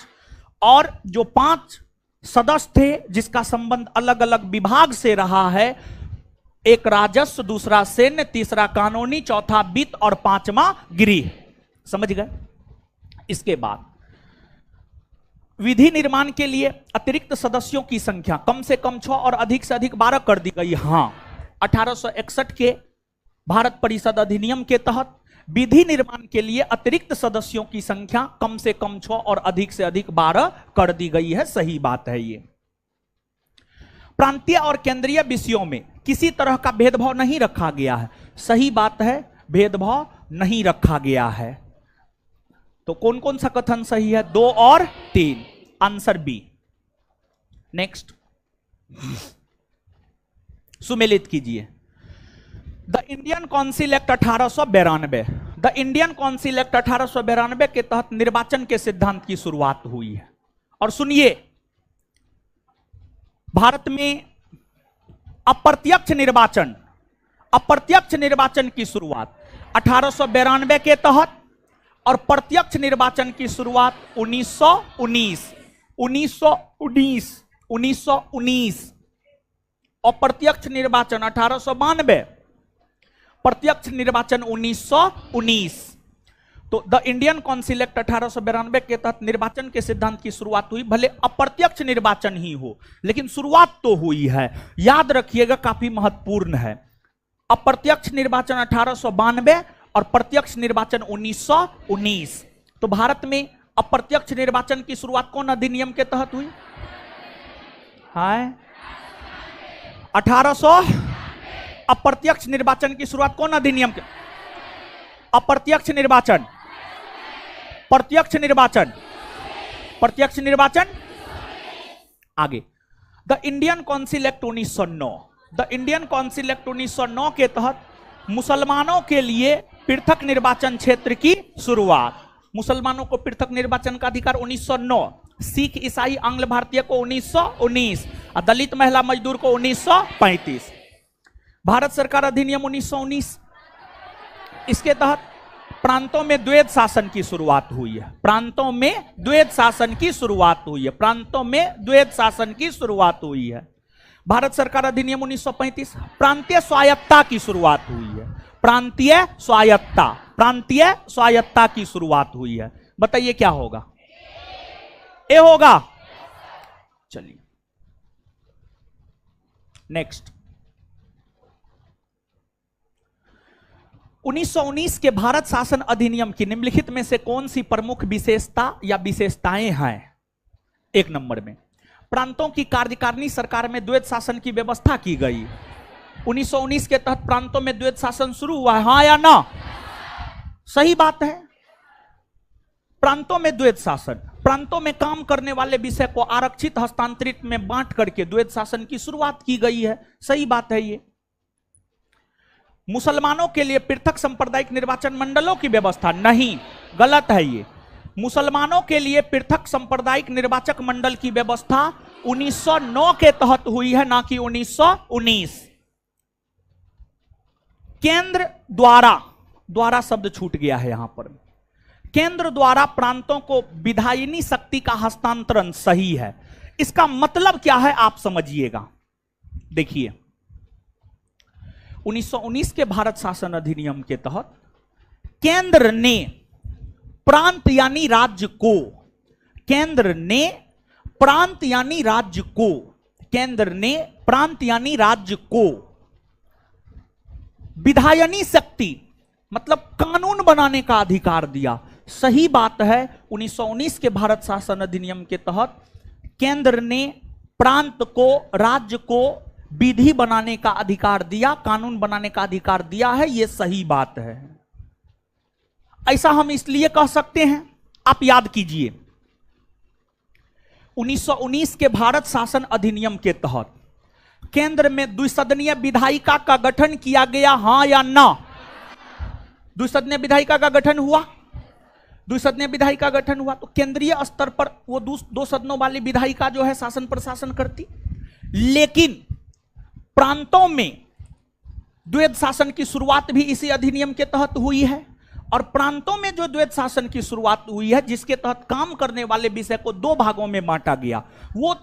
और जो 5 सदस्य थे जिसका संबंध अलग अलग विभाग से रहा है, एक राजस्व, दूसरा सैन्य, तीसरा कानूनी, चौथा वित्त और 5वां गृह। समझ गए? इसके बाद विधि निर्माण के लिए अतिरिक्त सदस्यों की संख्या कम से कम 6 और अधिक से अधिक 12 कर दी गई। हां, 1861 के भारत परिषद अधिनियम के तहत विधि निर्माण के लिए अतिरिक्त सदस्यों की संख्या कम से कम 6 और अधिक से अधिक 12 कर दी गई है। सही बात है ये। प्रांतीय और केंद्रीय विषयों में किसी तरह का भेदभाव नहीं रखा गया है। सही बात है, भेदभाव नहीं रखा गया है। तो कौन कौन सा कथन सही है? 2 और 3, आंसर बी। नेक्स्ट, सुमेलित कीजिए। The Indian council act 1892, the Indian council act 1892 के तहत निर्वाचन के सिद्धांत की शुरुआत हुई है। और सुनिए, भारत में अप्रत्यक्ष निर्वाचन की शुरुआत 1892 के तहत और प्रत्यक्ष निर्वाचन की शुरुआत 1919 अप्रत्यक्ष निर्वाचन 1892, प्रत्यक्ष निर्वाचन 1919। तो द इंडियन काउंसिल एक्ट 1892 के तहत निर्वाचन के सिद्धांत की शुरुआत हुई। भले अप्रत्यक्ष निर्वाचन ही हो, लेकिन शुरुआत तो हुई है। याद रखिएगा, काफी महत्वपूर्ण है। अप्रत्यक्ष निर्वाचन 1892 और प्रत्यक्ष निर्वाचन 1919। तो भारत में अप्रत्यक्ष निर्वाचन की शुरुआत कौन अधिनियम के तहत हुई? हाय 1800। अप्रत्यक्ष निर्वाचन की शुरुआत कौन अधिनियम के? अप्रत्यक्ष निर्वाचन, प्रत्यक्ष निर्वाचन, प्रत्यक्ष निर्वाचन। आगे, the Indian council act 1909, the Indian council act 1909 के तहत मुसलमानों के लिए पृथक निर्वाचन क्षेत्र की शुरुआत। मुसलमानों को पृथक निर्वाचन का अधिकार 1909, सिख, ईसाई, आंग्ल भारतीय को 1919 और दलित, महिला, मजदूर को 1935। भारत सरकार अधिनियम 1919, इसके तहत प्रांतों में द्वैध शासन की शुरुआत हुई है। प्रांतों में द्वैध शासन की शुरुआत हुई है। प्रांतों में द्वैध शासन की शुरुआत हुई है। भारत सरकार अधिनियम 1935, प्रांतीय स्वायत्ता की शुरुआत हुई है। प्रांतीय स्वायत्ता की शुरुआत हुई है। बताइए क्या होगा? ए होगा। चलिए नेक्स्ट, 1919 के भारत शासन अधिनियम की निम्नलिखित में से कौन सी प्रमुख विशेषता या विशेषताएं हैं? 1 नंबर में, प्रांतों की कार्यकारिणी सरकार में द्वैध शासन की व्यवस्था की गई। 1919 के तहत प्रांतों में द्वैध शासन शुरू हुआ है, हां या ना? सही बात है। प्रांतों में द्वैध शासन, प्रांतों में काम करने वाले विषय को आरक्षित हस्तांतरित में बांट करके द्वैध शासन की शुरुआत की गई है। सही बात है ये। मुसलमानों के लिए पृथक सांप्रदायिक निर्वाचन मंडलों की व्यवस्था नहीं, गलत है ये। मुसलमानों के लिए पृथक सांप्रदायिक निर्वाचक मंडल की व्यवस्था 1909 के तहत हुई है, ना कि 1919। केंद्र द्वारा शब्द छूट गया है यहां पर। केंद्र द्वारा प्रांतों को विधायिनी शक्ति का हस्तांतरण सही है। इसका मतलब क्या है आप समझिएगा। देखिए, 1919 के भारत शासन अधिनियम के तहत केंद्र ने प्रांत यानी राज्य को, केंद्र ने प्रांत यानी राज्य को, केंद्र ने प्रांत यानी राज्य को विधायनी शक्ति मतलब कानून बनाने का अधिकार दिया। सही बात है। 1919 के भारत शासन अधिनियम के तहत केंद्र ने प्रांत को, राज्य को विधि बनाने का अधिकार दिया, कानून बनाने का अधिकार दिया है। यह सही बात है। ऐसा हम इसलिए कह सकते हैं, आप याद कीजिए, 1919 के भारत शासन अधिनियम के तहत केंद्र में द्विसदनीय विधायिका का गठन किया गया, हां या ना? द्विसदनीय विधायिका का गठन हुआ, द्विसदनीय विधायिका गठन हुआ। तो केंद्रीय स्तर पर वो दो सदनों वाली विधायिका जो है शासन प्रशासन करती, लेकिन प्रांतों में द्वैध शासन की शुरुआत भी इसी अधिनियम के तहत हुई है। और प्रांतों में जो द्वैध शासन की शुरुआत हुई है, जिसके तहत काम करने वाले विषय को 2 भागों में बांटा गया, वो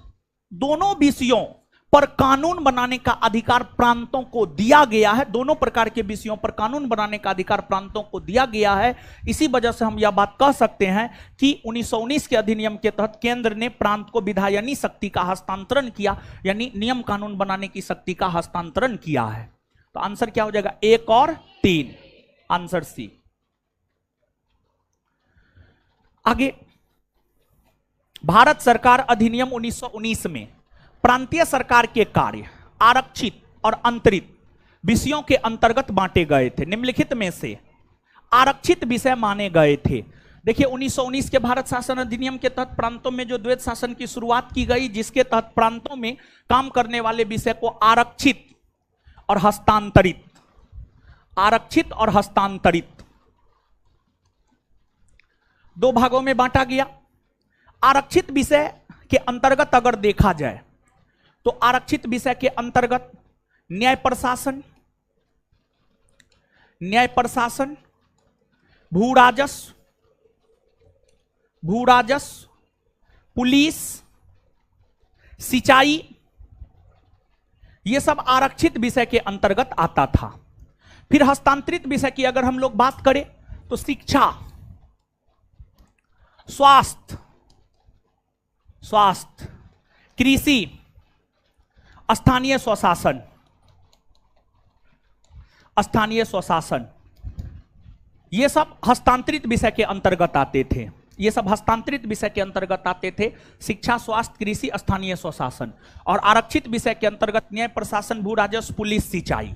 दोनों विषयों पर कानून बनाने का अधिकार प्रांतों को दिया गया है। दोनों प्रकार के विषयों पर कानून बनाने का अधिकार प्रांतों को दिया गया है। इसी वजह से हम यह बात कह सकते हैं कि 1919 के अधिनियम के तहत केंद्र ने प्रांत को विधायनी शक्ति का हस्तांतरण किया, यानी नियम कानून बनाने की शक्ति का हस्तांतरण किया है। तो आंसर क्या हो जाएगा? 1 और 3, आंसर सी। आगे, भारत सरकार अधिनियम 1919 में प्रांतीय सरकार के कार्य आरक्षित और अंतरित विषयों के अंतर्गत बांटे गए थे। निम्नलिखित में से आरक्षित विषय माने गए थे। देखिए 1919 के भारत शासन अधिनियम के तहत प्रांतों में जो द्वैध शासन की शुरुआत की गई, जिसके तहत प्रांतों में काम करने वाले विषय को आरक्षित और हस्तांतरित, आरक्षित और हस्तांतरित दो भागों में बांटा गया। आरक्षित विषय के अंतर्गत अगर देखा जाए तो आरक्षित विषय के अंतर्गत न्याय प्रशासन, न्याय प्रशासन, भू राजस्व, भू राजस्व, पुलिस, सिंचाई, यह सब आरक्षित विषय के अंतर्गत आता था। फिर हस्तांतरित विषय की अगर हम लोग बात करें तो शिक्षा, स्वास्थ्य, स्वास्थ्य, कृषि, स्थानीय स्वशासन, स्थानीय स्वशासन, ये सब हस्तांतरित विषय के अंतर्गत आते थे। ये सब हस्तांतरित विषय के अंतर्गत आते थे। शिक्षा, स्वास्थ्य, कृषि, स्थानीय स्वशासन। और आरक्षित विषय के अंतर्गत न्याय प्रशासन, भू राजस्व, पुलिस, सिंचाई।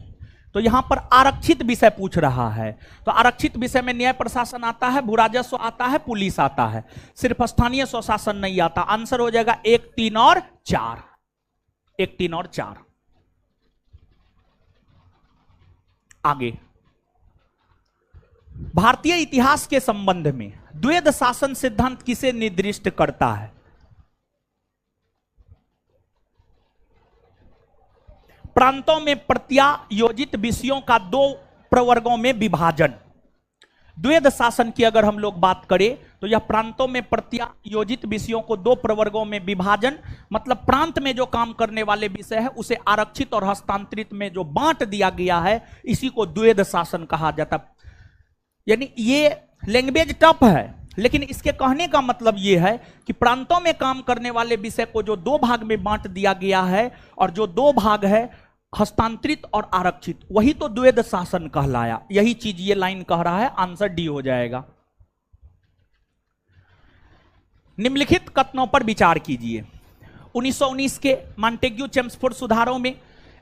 तो यहां पर आरक्षित विषय पूछ रहा है, तो आरक्षित विषय में न्याय प्रशासन आता है, भू राजस्व आता है, पुलिस आता है, सिर्फ स्थानीय स्वशासन नहीं आता। आंसर हो जाएगा 1, 3 और 4, 1, 3 और 4। आगे, भारतीय इतिहास के संबंध में द्वैध शासन सिद्धांत किसे निर्दिष्ट करता है? प्रांतों में प्रत्यायोजित विषयों का 2 प्रवर्गों में विभाजन। द्वैध शासन की अगर हम लोग बात करें तो यह प्रांतों में प्रत्यायोजित विषयों को 2 प्रवर्गों में विभाजन, मतलब प्रांत में जो काम करने वाले विषय है उसे आरक्षित और हस्तांतरित में जो बांट दिया गया है, इसी को द्वैध शासन कहा जाता है। यानी ये लैंग्वेज टफ है, लेकिन इसके कहने का मतलब ये है कि प्रांतों में काम करने वाले विषय को जो 2 भाग में बांट दिया गया है, और जो 2 भाग है हस्तांतरित और आरक्षित, वही तो द्वैध शासन कहलाया। यही चीज ये लाइन कह रहा है। आंसर डी हो जाएगा। निम्नलिखित कथनों पर विचार कीजिए। 1919 के मॉन्टेग्यू चेम्सफोर्ड सुधारों में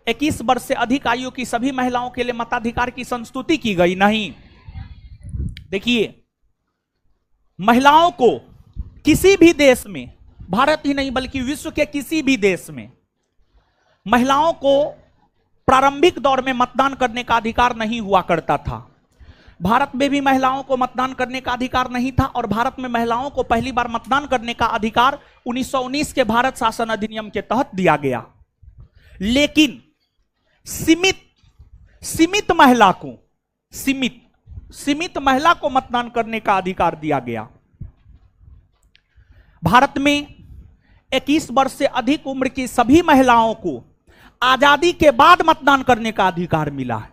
21 वर्ष से अधिक आयु की सभी महिलाओं के लिए मताधिकार की संस्तुति की गई। नहीं, देखिए, महिलाओं को किसी भी देश में, भारत ही नहीं बल्कि विश्व के किसी भी देश में, महिलाओं को प्रारंभिक दौर में मतदान करने का अधिकार नहीं हुआ करता था। भारत में भी महिलाओं को मतदान करने का अधिकार नहीं था, और भारत में महिलाओं को पहली बार मतदान करने का अधिकार 1919 के भारत शासन अधिनियम के तहत दिया गया। लेकिन सीमित महिला को, सीमित महिला को मतदान करने का अधिकार दिया गया। भारत में 21 वर्ष से अधिक उम्र की सभी महिलाओं को आजादी के बाद मतदान करने का अधिकार मिला है।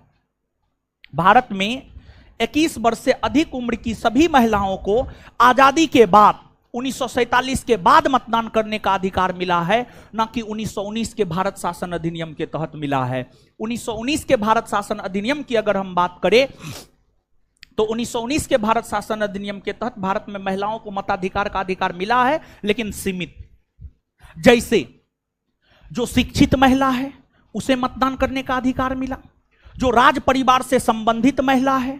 भारत में 21 वर्ष से अधिक उम्र की सभी महिलाओं को आजादी के बाद 1947 के बाद मतदान करने का अधिकार मिला है, ना कि 1919 के भारत शासन अधिनियम के तहत मिला है। 1919 के भारत शासन अधिनियम की अगर हम बात करें तो 1919 के भारत शासन अधिनियम के तहत भारत में महिलाओं को मताधिकार का अधिकार मिला है, लेकिन सीमित। जैसे जो शिक्षित महिला है उसे मतदान करने का अधिकार मिला, जो राज परिवार से संबंधित महिला है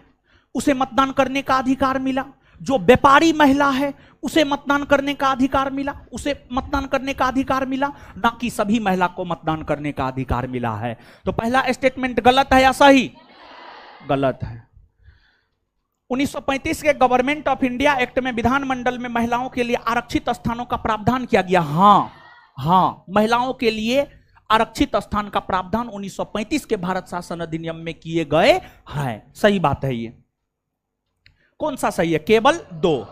उसे मतदान करने का अधिकार मिला, जो व्यापारी महिला है उसे मतदान करने का अधिकार मिला, उसे मतदान करने का अधिकार मिला, ना कि सभी महिला को मतदान करने का अधिकार मिला है। तो पहला स्टेटमेंट गलत है या सही? गलत है। 1935 के गवर्नमेंट ऑफ इंडिया एक्ट में विधानमंडल में महिलाओं के लिए आरक्षित स्थानों का प्रावधान किया गया। हाँ, महिलाओं के लिए आरक्षित स्थान का प्रावधान 1935 के भारत शासन अधिनियम में किए गए हैं। सही बात है। ये कौन सा सही है? केवल 2।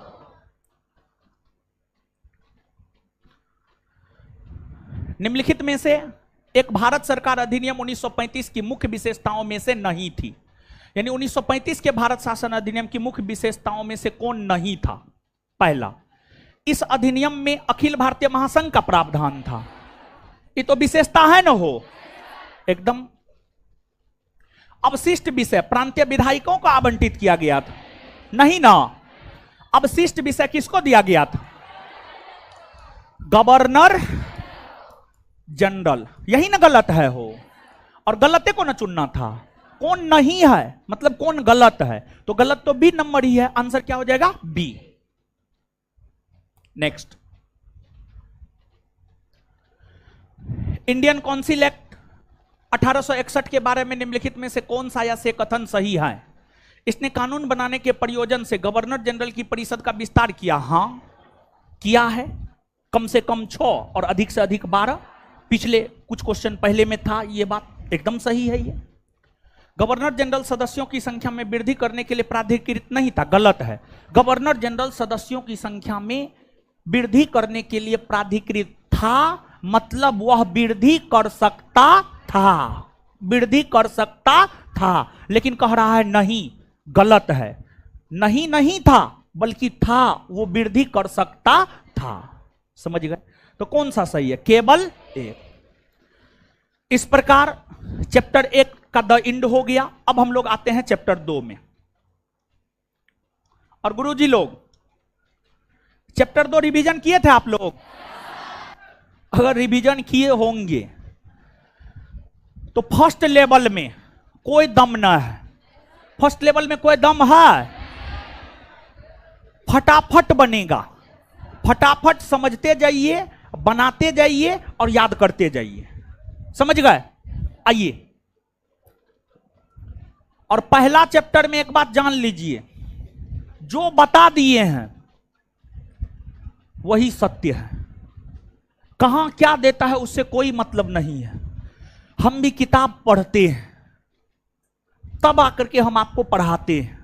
निम्नलिखित में से एक भारत सरकार अधिनियम 1935 की मुख्य विशेषताओं में से नहीं थी। यानी 1935 के भारत शासन अधिनियम की मुख्य विशेषताओं में से कौन नहीं था? पहला, इस अधिनियम में अखिल भारतीय महासंघ का प्रावधान था। ये तो विशेषता है ना हो एकदम। अवशिष्ट विषय प्रांतीय विधायकों को आवंटित किया गया था, नहीं ना। अवशिष्ट विषय किसको दिया गया था? Governor general. यही ना गलत है हो, और गलते को ना चुनना था। कौन नहीं है मतलब कौन गलत है, तो गलत तो बी नंबर ही है। आंसर क्या हो जाएगा? B. Next, Indian council act 1861 के बारे में निम्नलिखित में से कौन सा या से कथन सही है? इसने कानून बनाने के प्रयोजन से गवर्नर जनरल की परिषद का विस्तार किया। हां किया है, कम से कम 6 और अधिक से अधिक 12। पिछले कुछ क्वेश्चन पहले में था, ये बात एकदम सही है। ये गवर्नर जनरल सदस्यों की संख्या में वृद्धि करने के लिए प्राधिकृत नहीं था, गलत है। गवर्नर जनरल सदस्यों की संख्या में वृद्धि करने के लिए प्राधिकृत था, मतलब वह वृद्धि कर सकता था, वृद्धि कर सकता था। लेकिन कह रहा है नहीं, गलत है। नहीं नहीं था बल्कि था, वो वृद्धि कर सकता था। समझ गए? तो कौन सा सही है? केवल एक। इस प्रकार चैप्टर 1 का द इंड हो गया। अब हम लोग आते हैं चैप्टर 2 में। और गुरुजी लोग चैप्टर 2 रिवीजन किए थे आप लोग? अगर रिवीजन किए होंगे तो फर्स्ट लेवल में कोई दम ना है। फर्स्ट लेवल में कोई दम है? फटाफट बनेगा, फटाफट समझते जाइए, बनाते जाइए और याद करते जाइए। समझ गए? आइए, और पहला चैप्टर में एक बात जान लीजिए, जो बता दिए हैं वही सत्य है। कहां क्या देता है उससे कोई मतलब नहीं है। हम भी किताब पढ़ते हैं, तब आकर के हम आपको पढ़ाते हैं।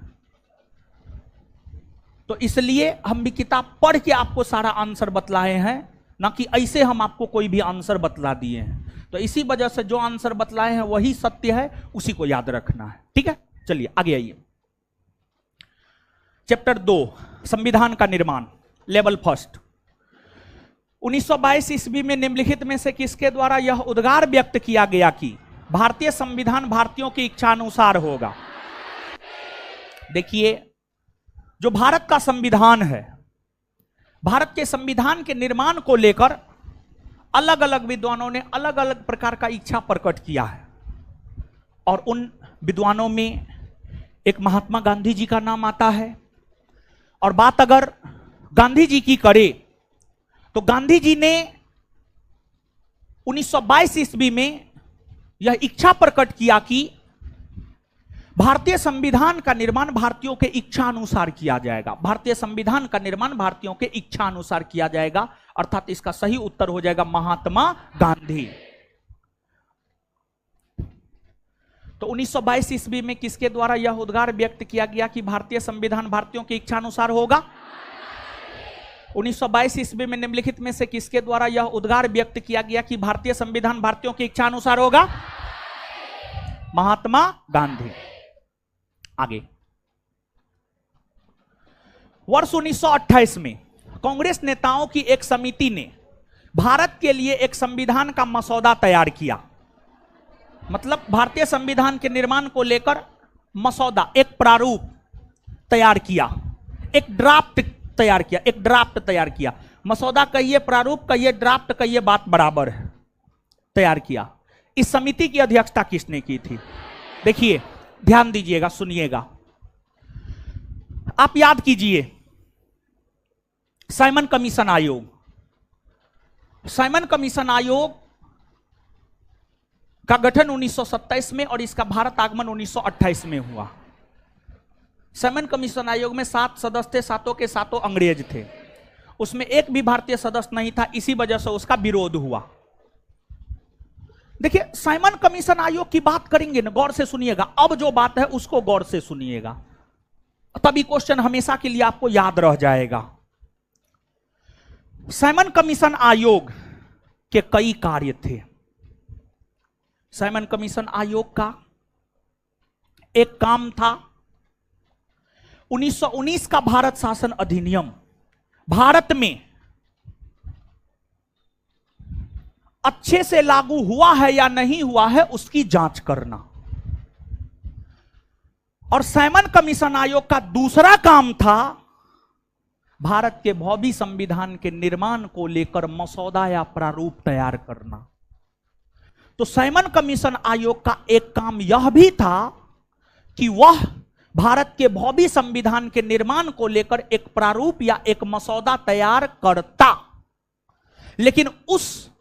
तो इसलिए हम भी किताब पढ़ के आपको सारा आंसर बतलाए हैं, ना कि ऐसे हम आपको कोई भी आंसर बतला दिए हैं। तो इसी वजह से जो आंसर बतलाए हैं वही सत्य है, उसी को याद रखना है। ठीक है, चलिए आगे आइए। चैप्टर 2, संविधान का निर्माण, लेवल फर्स्ट। 1922 ईस्वी में निम्नलिखित में से किसके द्वारा यह उद्गार व्यक्त किया गया कि भारतीय संविधान भारतीयों की इच्छा अनुसार होगा? देखिए, जो भारत का संविधान है, भारत के संविधान के निर्माण को लेकर अलग अलग विद्वानों ने अलग अलग प्रकार का इच्छा प्रकट किया है। और उन विद्वानों में एक महात्मा गांधी जी का नाम आता है। और बात अगर गांधी जी की करें तो गांधी जी ने 1922 ईस्वी में यह इच्छा प्रकट किया कि भारतीय संविधान का निर्माण भारतीयों के इच्छा अनुसार किया जाएगा। भारतीय संविधान का निर्माण भारतीयों के इच्छा अनुसार किया जाएगा, अर्थात इसका सही उत्तर हो जाएगा महात्मा गांधी। तो 1922 ईस्वी में किसके द्वारा यह उद्गार व्यक्त किया गया कि भारतीय संविधान भारतीयों की इच्छा अनुसार होगा? 1922 ईस्वी में निम्नलिखित में से किसके द्वारा यह उद्गार व्यक्त किया गया कि भारतीय संविधान भारतीयों की इच्छा अनुसार होगा? महात्मा गांधी। आगे, वर्ष 1928 में कांग्रेस नेताओं की एक समिति ने भारत के लिए एक संविधान का मसौदा तैयार किया। मतलब भारतीय संविधान के निर्माण को लेकर मसौदा, एक प्रारूप तैयार किया, एक ड्राफ्ट तैयार किया, एक ड्राफ्ट तैयार किया। मसौदा कहिए, प्रारूप कहिए, ड्राफ्ट कहिए, बात बराबर है, तैयार किया। इस समिति की अध्यक्षता किसने की थी? देखिए, ध्यान दीजिएगा, सुनिएगा, आप याद कीजिए, साइमन कमीशन आयोग। साइमन कमीशन आयोग का गठन 1927 में और इसका भारत आगमन 1928 में हुआ। साइमन कमीशन आयोग में 7 सदस्य थे, सातों के सातों अंग्रेज थे। उसमें एक भी भारतीय सदस्य नहीं था, इसी वजह से उसका विरोध हुआ। देखिए, साइमन कमीशन आयोग की बात करेंगे ना, गौर से सुनिएगा। अब जो बात है उसको गौर से सुनिएगा, तभी क्वेश्चन हमेशा के लिए आपको याद रह जाएगा। साइमन कमीशन आयोग के कई कार्य थे। साइमन कमीशन आयोग का एक काम था 1919 का भारत शासन अधिनियम भारत में अच्छे से लागू हुआ है या नहीं हुआ है उसकी जांच करना। और साइमन कमीशन आयोग का दूसरा काम था भारत के भावी संविधान के निर्माण को लेकर मसौदा या प्रारूप तैयार करना। तो साइमन कमीशन आयोग का एक काम यह भी था कि वह भारत के भावी संविधान के निर्माण को लेकर एक प्रारूप या एक मसौदा तैयार करता। लेकिन उस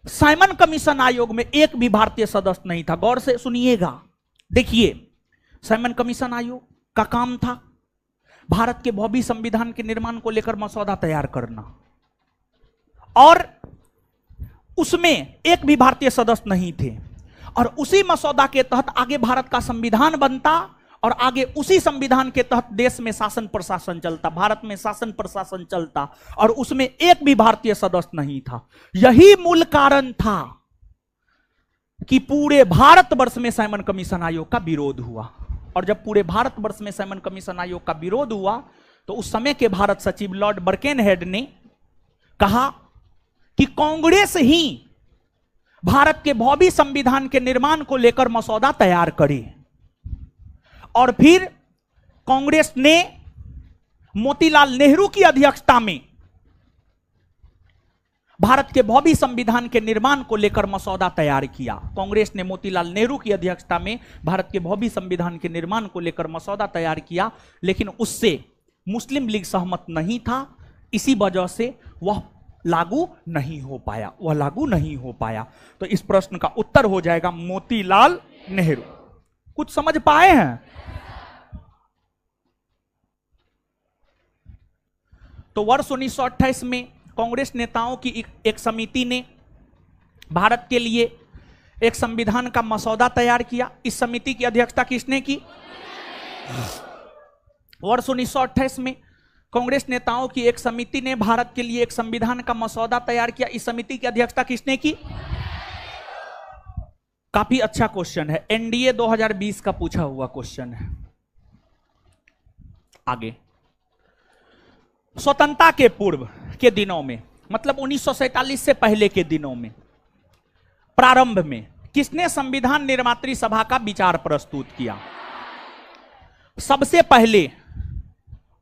साइमन कमीशन आयोग में एक भी भारतीय सदस्य नहीं था। गौर से सुनिएगा, देखिए, साइमन कमीशन आयोग का काम था भारत के भावी संविधान के निर्माण को लेकर मसौदा तैयार करना, और उसमें एक भी भारतीय सदस्य नहीं थे। और उसी मसौदा के तहत आगे भारत का संविधान बनता और आगे उसी संविधान के तहत देश में शासन प्रशासन चलता, भारत में शासन प्रशासन चलता, और उसमें एक भी भारतीय सदस्य नहीं था। यही मूल कारण था कि पूरे भारतवर्ष में साइमन कमीशन आयोग का विरोध हुआ। और जब पूरे भारतवर्ष में साइमन कमीशन आयोग का विरोध हुआ तो उस समय के भारत सचिव लॉर्ड बर्केनहेड ने कहा कि कांग्रेस ही भारत के भावी संविधान के निर्माण को लेकर मसौदा तैयार करे। और फिर कांग्रेस ने मोतीलाल नेहरू की अध्यक्षता में भारत के भावी संविधान के निर्माण को लेकर मसौदा तैयार किया। कांग्रेस ने मोतीलाल नेहरू की अध्यक्षता में भारत के भावी संविधान के निर्माण को लेकर मसौदा तैयार किया, लेकिन उससे मुस्लिम लीग सहमत नहीं था। इसी वजह से वह लागू नहीं हो पाया। तो इस प्रश्न का उत्तर हो जाएगा मोतीलाल नेहरू। कुछ समझ पाए हैं? तो वर्ष 1928 में कांग्रेस नेताओं की एक समिति ने भारत के लिए एक संविधान का मसौदा तैयार किया। इस समिति की अध्यक्षता किसने की? वर्ष 1928 में कांग्रेस नेताओं की एक समिति ने भारत के लिए एक संविधान का मसौदा तैयार किया। इस समिति की अध्यक्षता किसने की? काफी अच्छा क्वेश्चन है, एनडीए 2020 का पूछा हुआ क्वेश्चन है। आगे, स्वतंत्रता के पूर्व के दिनों में, मतलब 1947 से पहले के दिनों में, प्रारंभ में किसने संविधान निर्मात्री सभा का विचार प्रस्तुत किया? सबसे पहले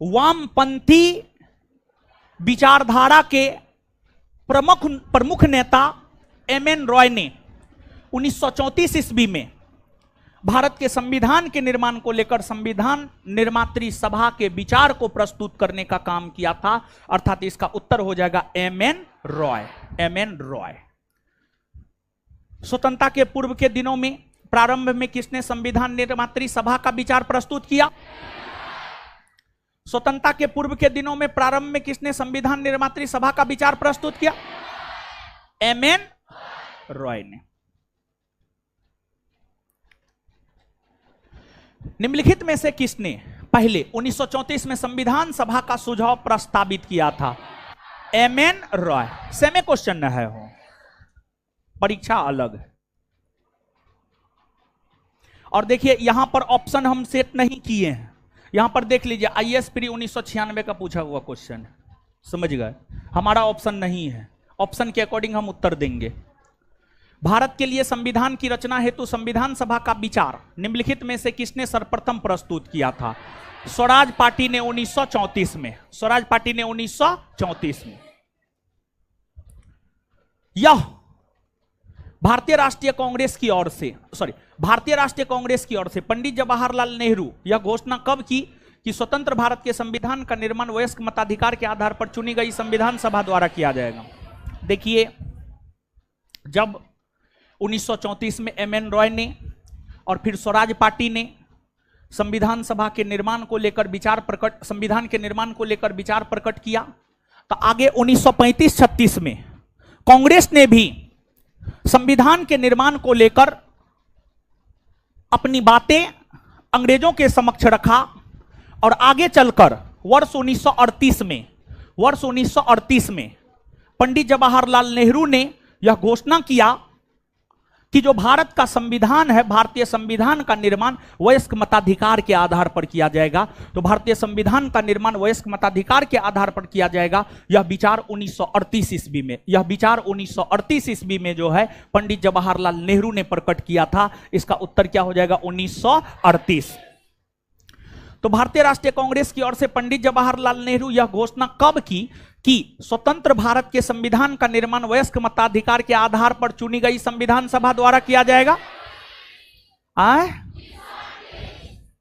वामपंथी विचारधारा के प्रमुख नेता एमएन रॉय ने 1934 ईस्वी में भारत के संविधान के निर्माण को लेकर संविधान निर्मात्री सभा के विचार को प्रस्तुत करने का काम किया था। अर्थात इसका उत्तर हो जाएगा एमएन रॉय। स्वतंत्रता के पूर्व के दिनों में, प्रारंभ में किसने संविधान निर्मात्री सभा का विचार प्रस्तुत किया? स्वतंत्रता के पूर्व के दिनों में, प्रारंभ में किसने संविधान निर्मात्री सभा का विचार प्रस्तुत किया? एमएन रॉय ने। निम्नलिखित में से किसने पहले 1934 में संविधान सभा का सुझाव प्रस्तावित किया था? एमएन रॉय। सेम क्वेश्चन है, हो परीक्षा अलग है। और देखिए यहां पर ऑप्शन हम सेट नहीं किए हैं, यहां पर देख लीजिए, आईएएस प्री 1996 का पूछा हुआ क्वेश्चन है, समझ गए? हमारा ऑप्शन नहीं है, ऑप्शन के अकॉर्डिंग हम उत्तर देंगे। भारत के लिए संविधान की रचना हेतु संविधान सभा का विचार निम्नलिखित में से किसने सर्वप्रथम प्रस्तुत किया था? स्वराज पार्टी ने 1934 में। स्वराज पार्टी ने 1934 में। यह भारतीय राष्ट्रीय कांग्रेस की ओर से पंडित जवाहरलाल नेहरू यह घोषणा कब की कि स्वतंत्र भारत के संविधान का निर्माण वयस्क मताधिकार के आधार पर चुनी गई संविधान सभा द्वारा किया जाएगा? देखिए, जब 1934 में एमएन रॉय ने और फिर स्वराज पार्टी ने संविधान सभा के निर्माण को लेकर संविधान के निर्माण को लेकर विचार प्रकट किया, तो आगे 1935-36 में कांग्रेस ने भी संविधान के निर्माण को लेकर अपनी बातें अंग्रेजों के समक्ष रखा और आगे चलकर वर्ष 1938 में पंडित जवाहरलाल नेहरू ने यह घोषणा किया कि जो भारत का संविधान है, भारतीय संविधान का निर्माण वयस्क मताधिकार के आधार पर किया जाएगा। तो भारतीय संविधान का निर्माण वयस्क मताधिकार के आधार पर किया जाएगा। यह विचार 1938 ईस्वी में जो है पंडित जवाहरलाल नेहरू ने प्रकट किया था। इसका उत्तर क्या हो जाएगा? 1938। तो भारतीय राष्ट्रीय कांग्रेस की ओर से पंडित जवाहरलाल नेहरू यह घोषणा कब की कि स्वतंत्र भारत के संविधान का निर्माण वयस्क मताधिकार के आधार पर चुनी गई संविधान सभा द्वारा किया जाएगा?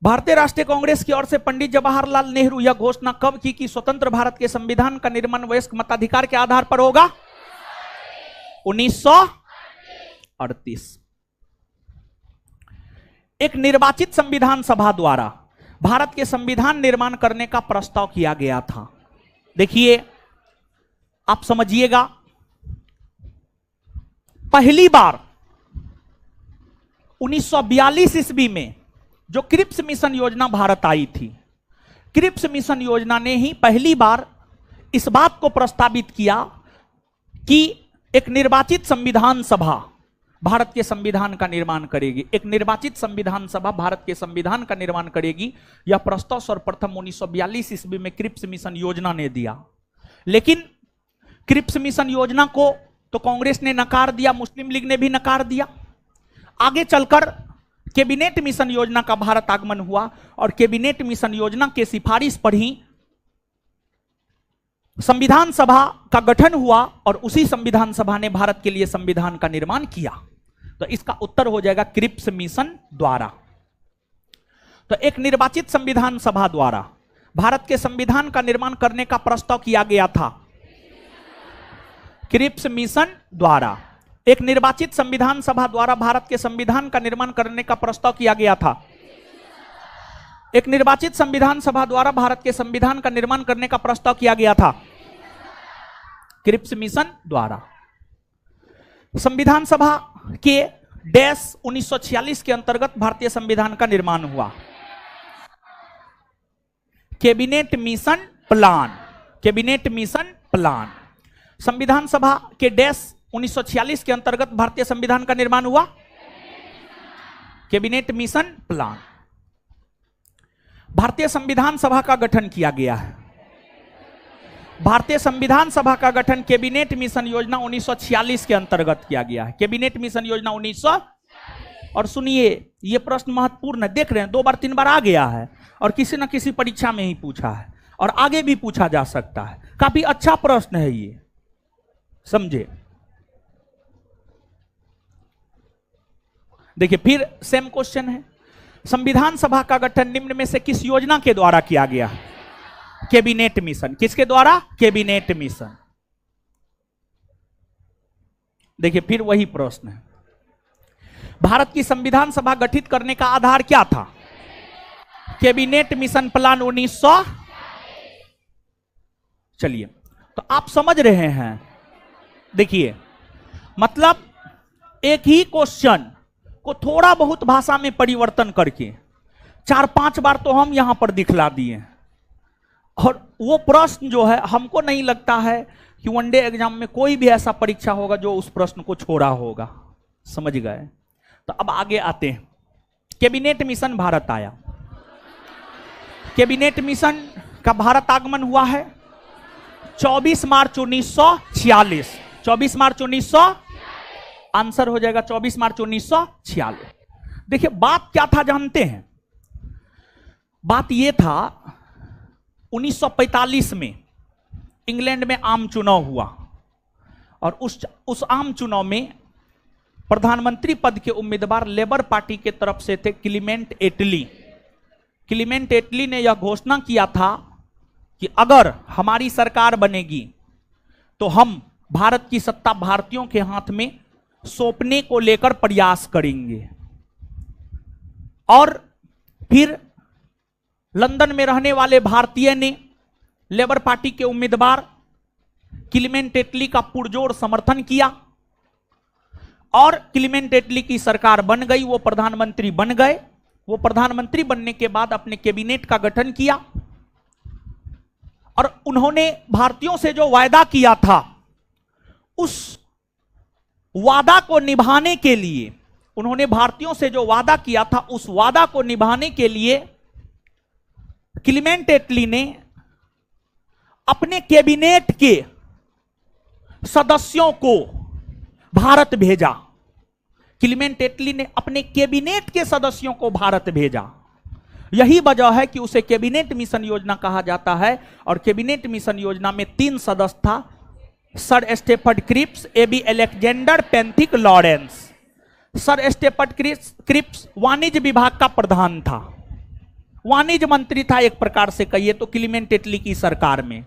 भारतीय राष्ट्रीय कांग्रेस की ओर से पंडित जवाहरलाल नेहरू यह घोषणा कब की कि स्वतंत्र भारत के संविधान का निर्माण वयस्क मताधिकार के आधार पर होगा? 1938। एक निर्वाचित संविधान सभा द्वारा भारत के संविधान निर्माण करने का प्रस्ताव किया गया था। देखिए, आप समझिएगा, पहली बार 1942 ईस्वी में जो क्रिप्स मिशन योजना भारत आई थी, क्रिप्स मिशन योजना ने ही पहली बार इस बात को प्रस्तावित किया कि एक निर्वाचित संविधान सभा भारत के संविधान का निर्माण करेगी। एक निर्वाचित संविधान सभा भारत के संविधान का निर्माण करेगी। यह प्रस्ताव सर्वप्रथम 1942 ईस्वी में क्रिप्स मिशन योजना ने दिया। लेकिन क्रिप्स मिशन योजना को तो कांग्रेस ने नकार दिया, मुस्लिम लीग ने भी नकार दिया। आगे चलकर कैबिनेट मिशन योजना का भारत आगमन हुआ और कैबिनेट मिशन योजना के सिफारिश पर ही संविधान सभा का गठन हुआ और उसी संविधान सभा ने भारत के लिए संविधान का निर्माण किया। तो इसका उत्तर हो जाएगा क्रिप्स मिशन द्वारा। तो एक निर्वाचित संविधान सभा द्वारा भारत के संविधान का निर्माण करने का प्रस्ताव किया गया था क्रिप्स मिशन द्वारा। एक निर्वाचित संविधान सभा द्वारा भारत के संविधान का निर्माण करने का प्रस्ताव किया गया था। एक निर्वाचित संविधान सभा द्वारा भारत के संविधान का निर्माण करने का प्रस्ताव किया गया था क्रिप्स मिशन द्वारा। संविधान सभा के डैश 1946 के अंतर्गत भारतीय संविधान का निर्माण हुआ। Cabinet mission plan, cabinet mission plan. संविधान सभा के डैश 1946 के अंतर्गत भारतीय संविधान का निर्माण हुआ कैबिनेट मिशन प्लान। भारतीय संविधान सभा का गठन किया गया है। भारतीय संविधान सभा का गठन कैबिनेट मिशन योजना 1946 के अंतर्गत किया गया है। कैबिनेट मिशन योजना 1900। और सुनिए, यह प्रश्न महत्वपूर्ण है, देख रहे हैं 2 बार 3 बार आ गया है और किसी न किसी परीक्षा में ही पूछा है और आगे भी पूछा जा सकता है। काफी अच्छा प्रश्न है ये, समझे। देखिए, फिर सेम क्वेश्चन है। संविधान सभा का गठन निम्न में से किस योजना के द्वारा किया गया? Cabinet mission. किसके द्वारा? Cabinet mission. देखिए, फिर वही प्रश्न है। भारत की संविधान सभा गठित करने का आधार क्या था? Cabinet mission plan 1900। चलिए, तो आप समझ रहे हैं। देखिए, मतलब एक ही क्वेश्चन को थोड़ा बहुत भाषा में परिवर्तन करके 4-5 बार तो हम यहां पर दिखला दिए। और वो प्रश्न जो है, हमको नहीं लगता है कि वनडे एग्जाम में कोई भी ऐसा परीक्षा होगा जो उस प्रश्न को छोड़ा होगा। समझ गए? तो अब आगे आते हैं। कैबिनेट मिशन भारत आया। कैबिनेट मिशन का भारत आगमन हुआ है 24 मार्च 1946। 24 मार्च 1900 आंसर हो जाएगा 24 मार्च 1946। देखिए, बात क्या था जानते हैं? बात यह था 1945 में इंग्लैंड में आम चुनाव हुआ और उस आम चुनाव में प्रधानमंत्री पद के उम्मीदवार लेबर पार्टी के तरफ से थे क्लीमेंट एटली। क्लीमेंट एटली ने यह घोषणा किया था कि अगर हमारी सरकार बनेगी तो हम भारत की सत्ता भारतीयों के हाथ में सौंपने को लेकर प्रयास करेंगे। और फिर लंदन में रहने वाले भारतीय ने लेबर पार्टी के उम्मीदवार क्लीमेंट एटली का पुरजोर समर्थन किया और क्लीमेंट एटली की सरकार बन गई। वो प्रधानमंत्री बन गए। वो प्रधानमंत्री बनने के बाद अपने कैबिनेट का गठन किया और उन्होंने भारतीयों से जो वायदा किया था उस वादा को निभाने के लिए, उन्होंने भारतीयों से जो वादा किया था उस वादा को निभाने के लिए क्लीमेंट एटली ने अपने कैबिनेट के सदस्यों को भारत भेजा। क्लीमेंट एटली ने अपने कैबिनेट के सदस्यों को भारत भेजा। यही वजह है कि उसे कैबिनेट मिशन योजना कहा जाता है। और कैबिनेट मिशन योजना में 3 सदस्य था, sir Stafford Cripps, AB Alexander, Pethick Lawrence. Sir Stafford Cripps वाणिज्य विभाग का प्रधान था, वाणिज्य मंत्री था एक प्रकार से कहिए तो क्लीमेंट एटली की सरकार में।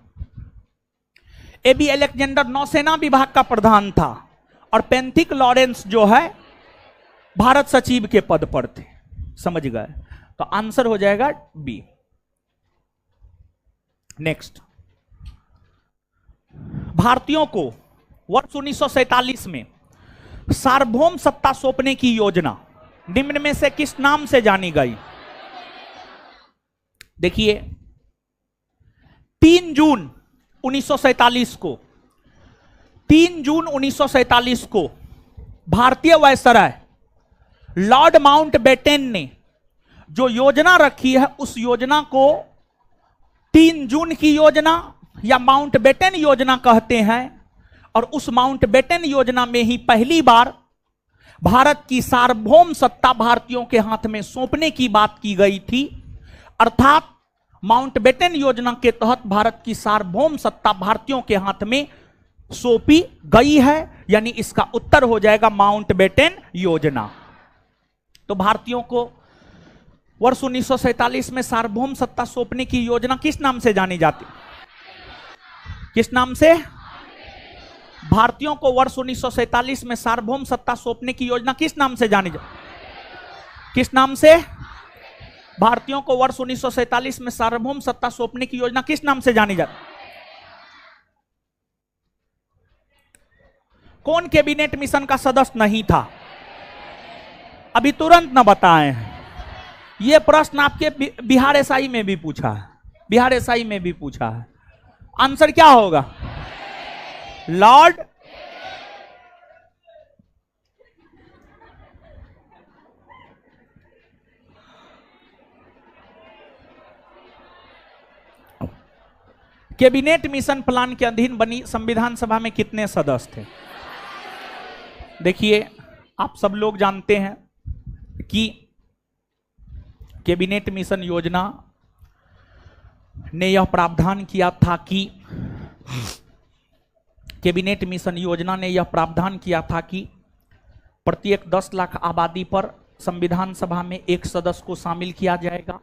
एबी अलेक्जेंडर नौसेना विभाग का प्रधान था और पेंथिक लॉरेंस जो है भारत सचिव के पद पर थे। समझ गए? तो आंसर हो जाएगा बी। नेक्स्ट, भारतीयों को वर्ष 1947 में सार्वभौम सत्ता सौंपने की योजना निम्न में से किस नाम से जानी गई? देखिए 3 जून 1947 को 3 जून 1947 को भारतीय वायसराय लॉर्ड माउंटबेटन ने जो योजना रखी है उस योजना को 3 जून की योजना या माउंटबेटन योजना कहते हैं। और उस माउंटबेटन योजना में ही पहली बार भारत की सार्वभौम सत्ता भारतीयों के हाथ में सौंपने की बात की गई थी। अर्थात माउंटबेटन योजना के तहत भारत की सार्वभौम सत्ता भारतीयों के हाथ में सौंपी गई है, यानी इसका उत्तर हो जाएगा माउंटबेटन योजना। तो भारतीयों को वर्ष 1947 में सार्वभौम सत्ता सौंपने की योजना किस नाम से जानी जाती? किस नाम से? भारतीयों को वर्ष 1947 में सार्वभौम सत्ता सौंपने की योजना किस नाम से जानी जाती? किस नाम से? भारतीयों को वर्ष 1947 में सार्वभौम सत्ता सौंपने की योजना किस नाम से जानी जाती? कौन कैबिनेट मिशन का सदस्य नहीं था? अभी तुरंत न बताएं। यह प्रश्न आपके बिहार एसआई में भी पूछा है, बिहार एसआई में भी पूछा है। आंसर क्या होगा? लॉर्ड कैबिनेट मिशन प्लान के अधीन बनी संविधान सभा में कितने सदस्य थे? देखिए आप सब लोग जानते हैं कि कैबिनेट मिशन योजना ने यह प्रावधान किया था कि कैबिनेट मिशन योजना ने यह प्रावधान किया था कि प्रत्येक 10 लाख आबादी पर संविधान सभा में एक सदस्य को शामिल किया जाएगा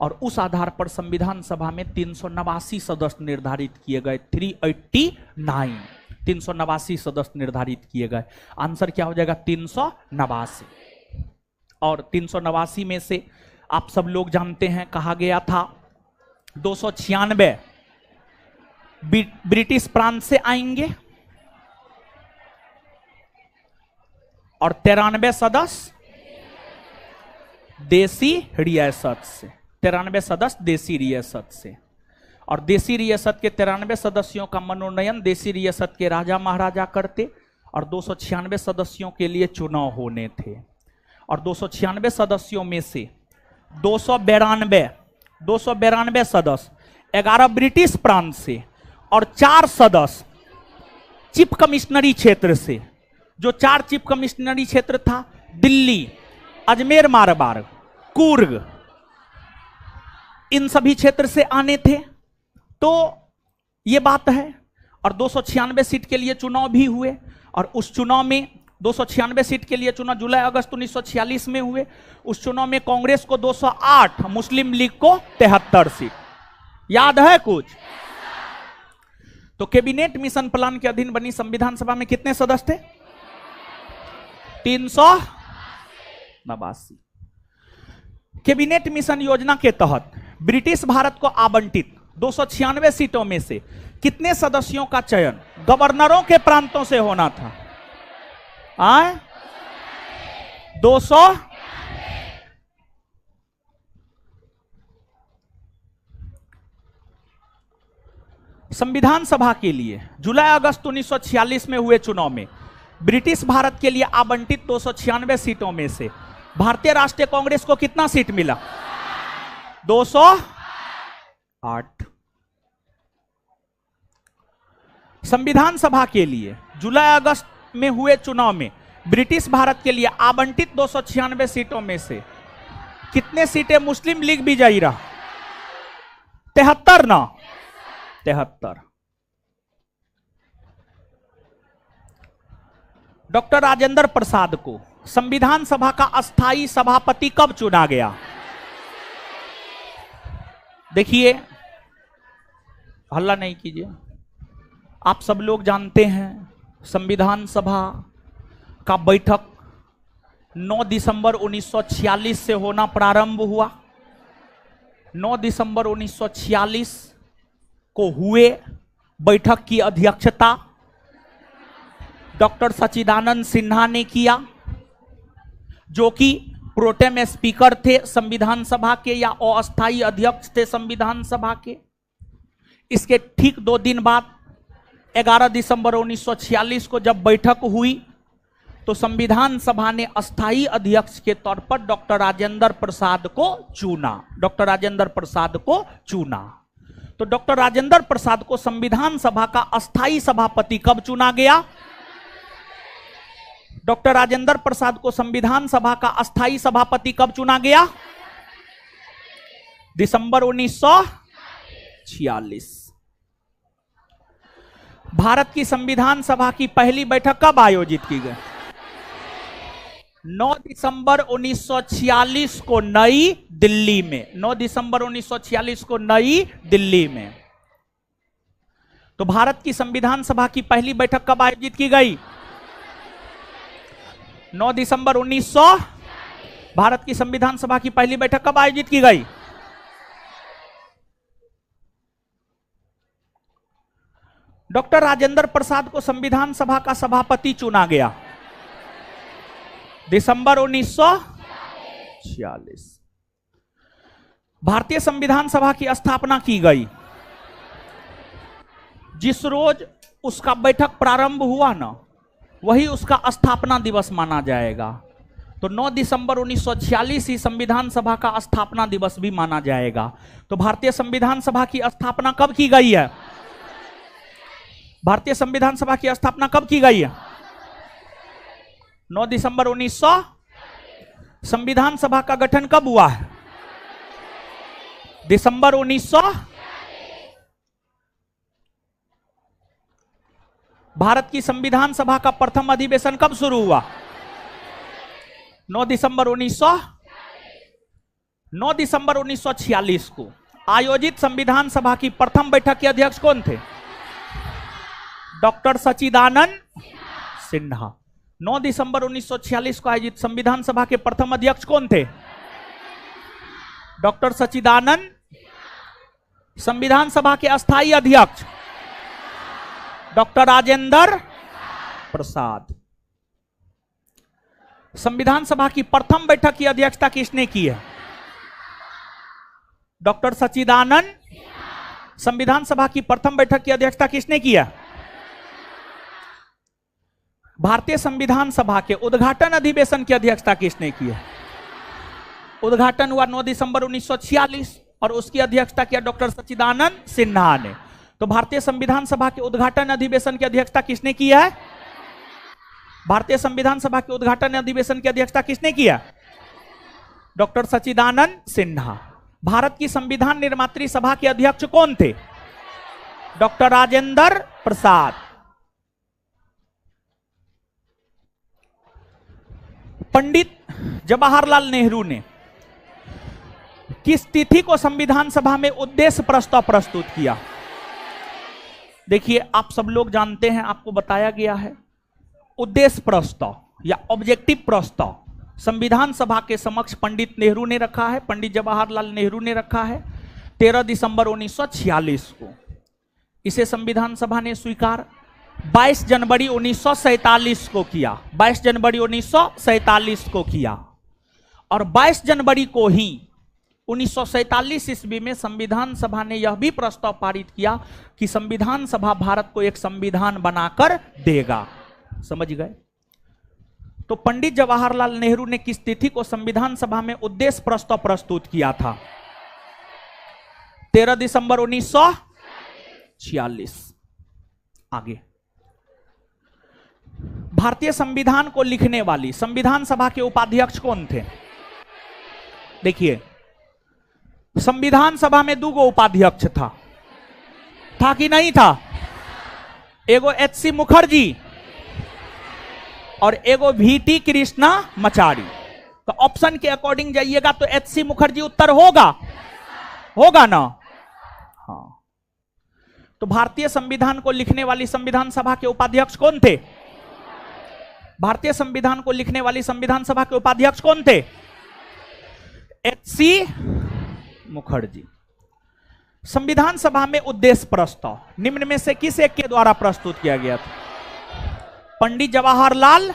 और उस आधार पर संविधान सभा में 389 सदस्य निर्धारित किए गए। 389 सदस्य निर्धारित किए गए। आंसर क्या हो जाएगा? 389। और 389 में से आप सब लोग जानते हैं कहा गया था 296 ब्रिटिश प्रांत से आएंगे और 93 सदस्य देसी रियासत से। 93 सदस्य देसी रियासत से। और देसी रियासत के 93 सदस्यों का मनोनयन देसी रियासत के राजा महाराजा करते और 296 सदस्यों के लिए चुनाव होने थे। और 296 सदस्यों में से 292 सदस्य 11 ब्रिटिश प्रांत से और 4 सदस्य चीफ कमिश्नरी क्षेत्र से। जो 4 चीफ कमिश्नरी क्षेत्र था दिल्ली, अजमेर मारवाड़, कुर्ग, इन सभी क्षेत्र से आने थे। तो ये बात है। और 296 सीट के लिए चुनाव भी हुए और उस चुनाव में 296 सीट के लिए चुनाव जुलाई अगस्त 1946 में हुए। उस चुनाव में कांग्रेस को 208, मुस्लिम लीग को 73 सीट। याद है कुछ? तो कैबिनेट मिशन प्लान के अधीन बनी संविधान सभा में कितने सदस्य थे? 389। कैबिनेट मिशन योजना के तहत ब्रिटिश भारत को आवंटित 296 सीटों में से कितने सदस्यों का चयन गवर्नरों के प्रांतों से होना था? 200। संविधान सभा के लिए जुलाई अगस्त 1946 में हुए चुनाव में ब्रिटिश भारत के लिए आवंटित 296 सीटों में से भारतीय राष्ट्रीय कांग्रेस को कितना सीट मिला? 208। संविधान सभा के लिए जुलाई अगस्त में हुए चुनाव में ब्रिटिश भारत के लिए आवंटित 296 सीटों में से कितने सीटें मुस्लिम लीग विजयी रहा? 73 ना, 73। डॉक्टर राजेंद्र प्रसाद को संविधान सभा का अस्थाई सभापति कब चुना गया? देखिए, हल्ला नहीं कीजिए। आप सब लोग जानते हैं संविधान सभा का बैठक 9 दिसंबर 1946 से होना प्रारंभ हुआ। 9 दिसंबर 1946 को हुए बैठक की अध्यक्षता डॉक्टर सच्चिदानंद सिन्हा ने किया, जो कि प्रोटेम स्पीकर थे संविधान सभा के या अस्थायी अध्यक्ष थे संविधान सभा के। इसके ठीक 2 दिन बाद 11 दिसंबर 1946 को जब बैठक हुई तो संविधान सभा ने अस्थायी अध्यक्ष के तौर पर डॉक्टर राजेंद्र प्रसाद को चुना। डॉक्टर राजेंद्र प्रसाद को चुना। तो डॉक्टर राजेंद्र प्रसाद को संविधान सभा का अस्थायी सभापति कब चुना गया? डॉक्टर राजेंद्र प्रसाद को संविधान सभा का अस्थायी सभापति कब चुना गया? दिसंबर 1946। भारत की संविधान सभा की पहली बैठक कब आयोजित की गई? 9 दिसंबर 1946 को नई दिल्ली में। 9 दिसंबर 1946 को नई दिल्ली में। तो भारत की संविधान सभा की पहली बैठक कब आयोजित की गई? 9 दिसंबर 1900। भारत की संविधान सभा की पहली बैठक कब आयोजित की गई? डॉक्टर राजेंद्र प्रसाद को संविधान सभा का सभापति चुना गया दिसंबर 1946। भारतीय संविधान सभा की स्थापना की गई जिस रोज उसका बैठक प्रारंभ हुआ ना, वही उसका स्थापना दिवस माना जाएगा। तो 9 दिसंबर 1946 ही संविधान सभा का स्थापना दिवस भी माना जाएगा। तो भारतीय संविधान सभा की स्थापना कब की गई है? भारतीय संविधान सभा की स्थापना कब की गई है? 9 दिसंबर 1900। संविधान सभा का गठन कब हुआ है? दिसंबर 1900। भारत की संविधान सभा का प्रथम अधिवेशन कब शुरू हुआ? 9 दिसंबर 1900। 9 दिसंबर 1946 को आयोजित संविधान सभा की प्रथम बैठक के अध्यक्ष कौन थे? डॉक्टर सच्चिदानंद सिन्हा। 9 दिसंबर 1946 को आयोजित संविधान सभा के प्रथम अध्यक्ष कौन थे? डॉक्टर सच्चिदानंद। संविधान सभा के अस्थायी अध्यक्ष डॉक्टर राजेंद्र प्रसाद। संविधान सभा की प्रथम बैठक की अध्यक्षता किसने की है? डॉक्टर सच्चिदानंद। संविधान सभा की प्रथम बैठक की अध्यक्षता किसने की है? भारतीय संविधान सभा के उद्घाटन अधिवेशन की अध्यक्षता किसने की है? उद्घाटन हुआ 9 दिसंबर 1946 और उसकी अध्यक्षता किया डॉक्टर सच्चिदानंद सिन्हा ने। तो भारतीय संविधान सभा के उद्घाटन अधिवेशन की अध्यक्षता किसने की है? भारतीय संविधान सभा के उद्घाटन अधिवेशन की अध्यक्षता किसने किया? डॉक्टर सच्चिदानंद सिन्हा। भारत की संविधान निर्मात्री सभा के अध्यक्ष कौन थे? डॉक्टर राजेंद्र प्रसाद। पंडित जवाहरलाल नेहरू ने किस तिथि को संविधान सभा में उद्देश्य प्रस्ताव प्रस्तुत किया? देखिए, आप सब लोग जानते हैं, आपको बताया गया है, उद्देश्य प्रस्ताव या ऑब्जेक्टिव प्रस्ताव संविधान सभा के समक्ष पंडित नेहरू ने रखा है, पंडित जवाहरलाल नेहरू ने रखा है 13 दिसंबर 1946 को। इसे संविधान सभा ने स्वीकार 22 जनवरी 1947 को किया। 22 जनवरी 1947 को किया और 22 जनवरी को ही 1947 ईस्वी में संविधान सभा ने यह भी प्रस्ताव पारित किया कि संविधान सभा भारत को एक संविधान बनाकर देगा। समझ गए? तो पंडित जवाहरलाल नेहरू ने किस तिथि को संविधान सभा में उद्देश्य प्रस्ताव प्रस्तुत किया था? 13 दिसंबर 1946। आगे, भारतीय संविधान को लिखने वाली संविधान सभा के उपाध्यक्ष कौन थे? देखिए, संविधान सभा में 2 उपाध्यक्ष था कि नहीं था? एगो HC मुखर्जी और एगो VT कृष्णामाचारी। तो ऑप्शन के अकॉर्डिंग जाइएगा तो HC मुखर्जी उत्तर होगा ना? हाँ। तो भारतीय संविधान को लिखने वाली संविधान सभा के उपाध्यक्ष कौन थे? भारतीय संविधान को लिखने वाली संविधान सभा के उपाध्यक्ष कौन थे? HC मुखर्जी। संविधान सभा में उद्देश्य प्रस्ताव निम्न में से किस एक के द्वारा प्रस्तुत किया गया था? पंडित जवाहरलाल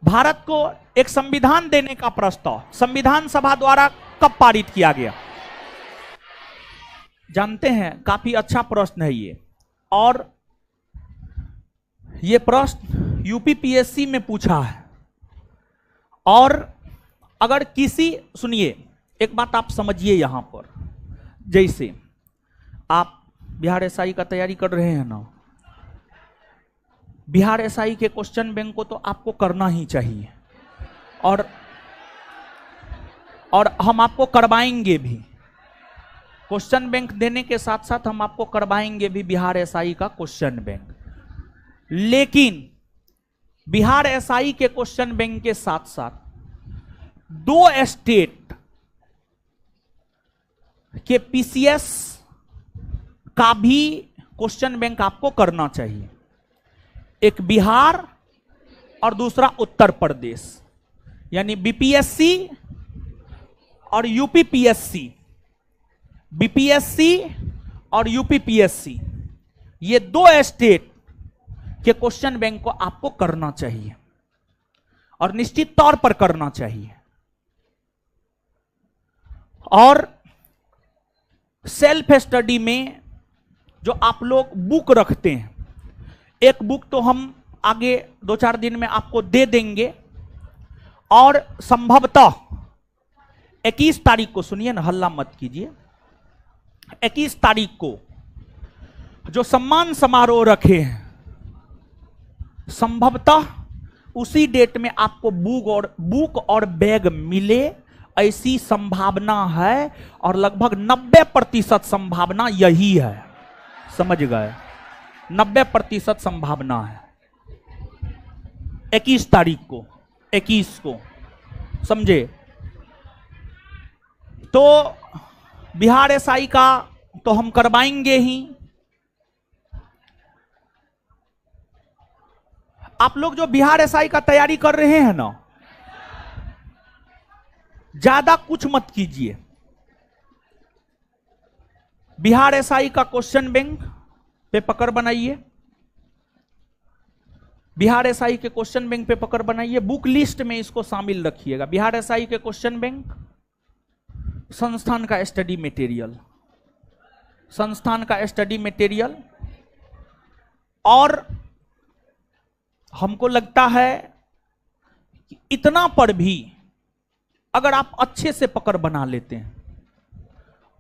भारत को एक संविधान देने का प्रस्ताव संविधान सभा द्वारा कब पारित किया गया? जानते हैं, काफी अच्छा प्रश्न है ये, और ये प्रश्न UPPSC में पूछा है। और अगर सुनिए, एक बात आप समझिए यहां पर, जैसे आप बिहार SI का तैयारी कर रहे हैं ना, बिहार SI के क्वेश्चन बैंक को तो आपको करना ही चाहिए, और हम आपको करवाएंगे भी। क्वेश्चन बैंक देने के साथ साथ हम आपको करवाएंगे भी बिहार SI का क्वेश्चन बैंक। लेकिन बिहार SI के क्वेश्चन बैंक के साथ साथ 2 स्टेट के PCS का भी क्वेश्चन बैंक आपको करना चाहिए। एक बिहार और दूसरा उत्तर प्रदेश, यानी BPSC और UPPSC, BPSC और UPPSC, ये 2 स्टेट के क्वेश्चन बैंक को आपको करना चाहिए और निश्चित तौर पर करना चाहिए। और सेल्फ स्टडी में जो आप लोग बुक रखते हैं, एक बुक तो हम आगे 2-4 दिन में आपको दे देंगे, और संभवतः 21 तारीख को, सुनिए ना, हल्ला मत कीजिए, 21 तारीख को जो सम्मान समारोह रखे हैं, संभवतः उसी डेट में आपको बुक और बैग मिले, ऐसी संभावना है, और लगभग 90% संभावना यही है। समझ गए? 90% संभावना है 21 तारीख को, 21 को, समझे? तो बिहार SI का तो हम करवाएंगे ही। आप लोग जो बिहार SI का तैयारी कर रहे हैं ना, ज्यादा कुछ मत कीजिए। बिहार SI का क्वेश्चन बैंक पे पकड़ बनाइए, बिहार SI के क्वेश्चन बैंक पे पकड़ बनाइए, बुक लिस्ट में इसको शामिल रखिएगा। बिहार SI के क्वेश्चन बैंक, संस्थान का स्टडी मटेरियल, संस्थान का स्टडी मटेरियल, और हमको लगता है कि इतना पर भी अगर आप अच्छे से पकड़ बना लेते हैं,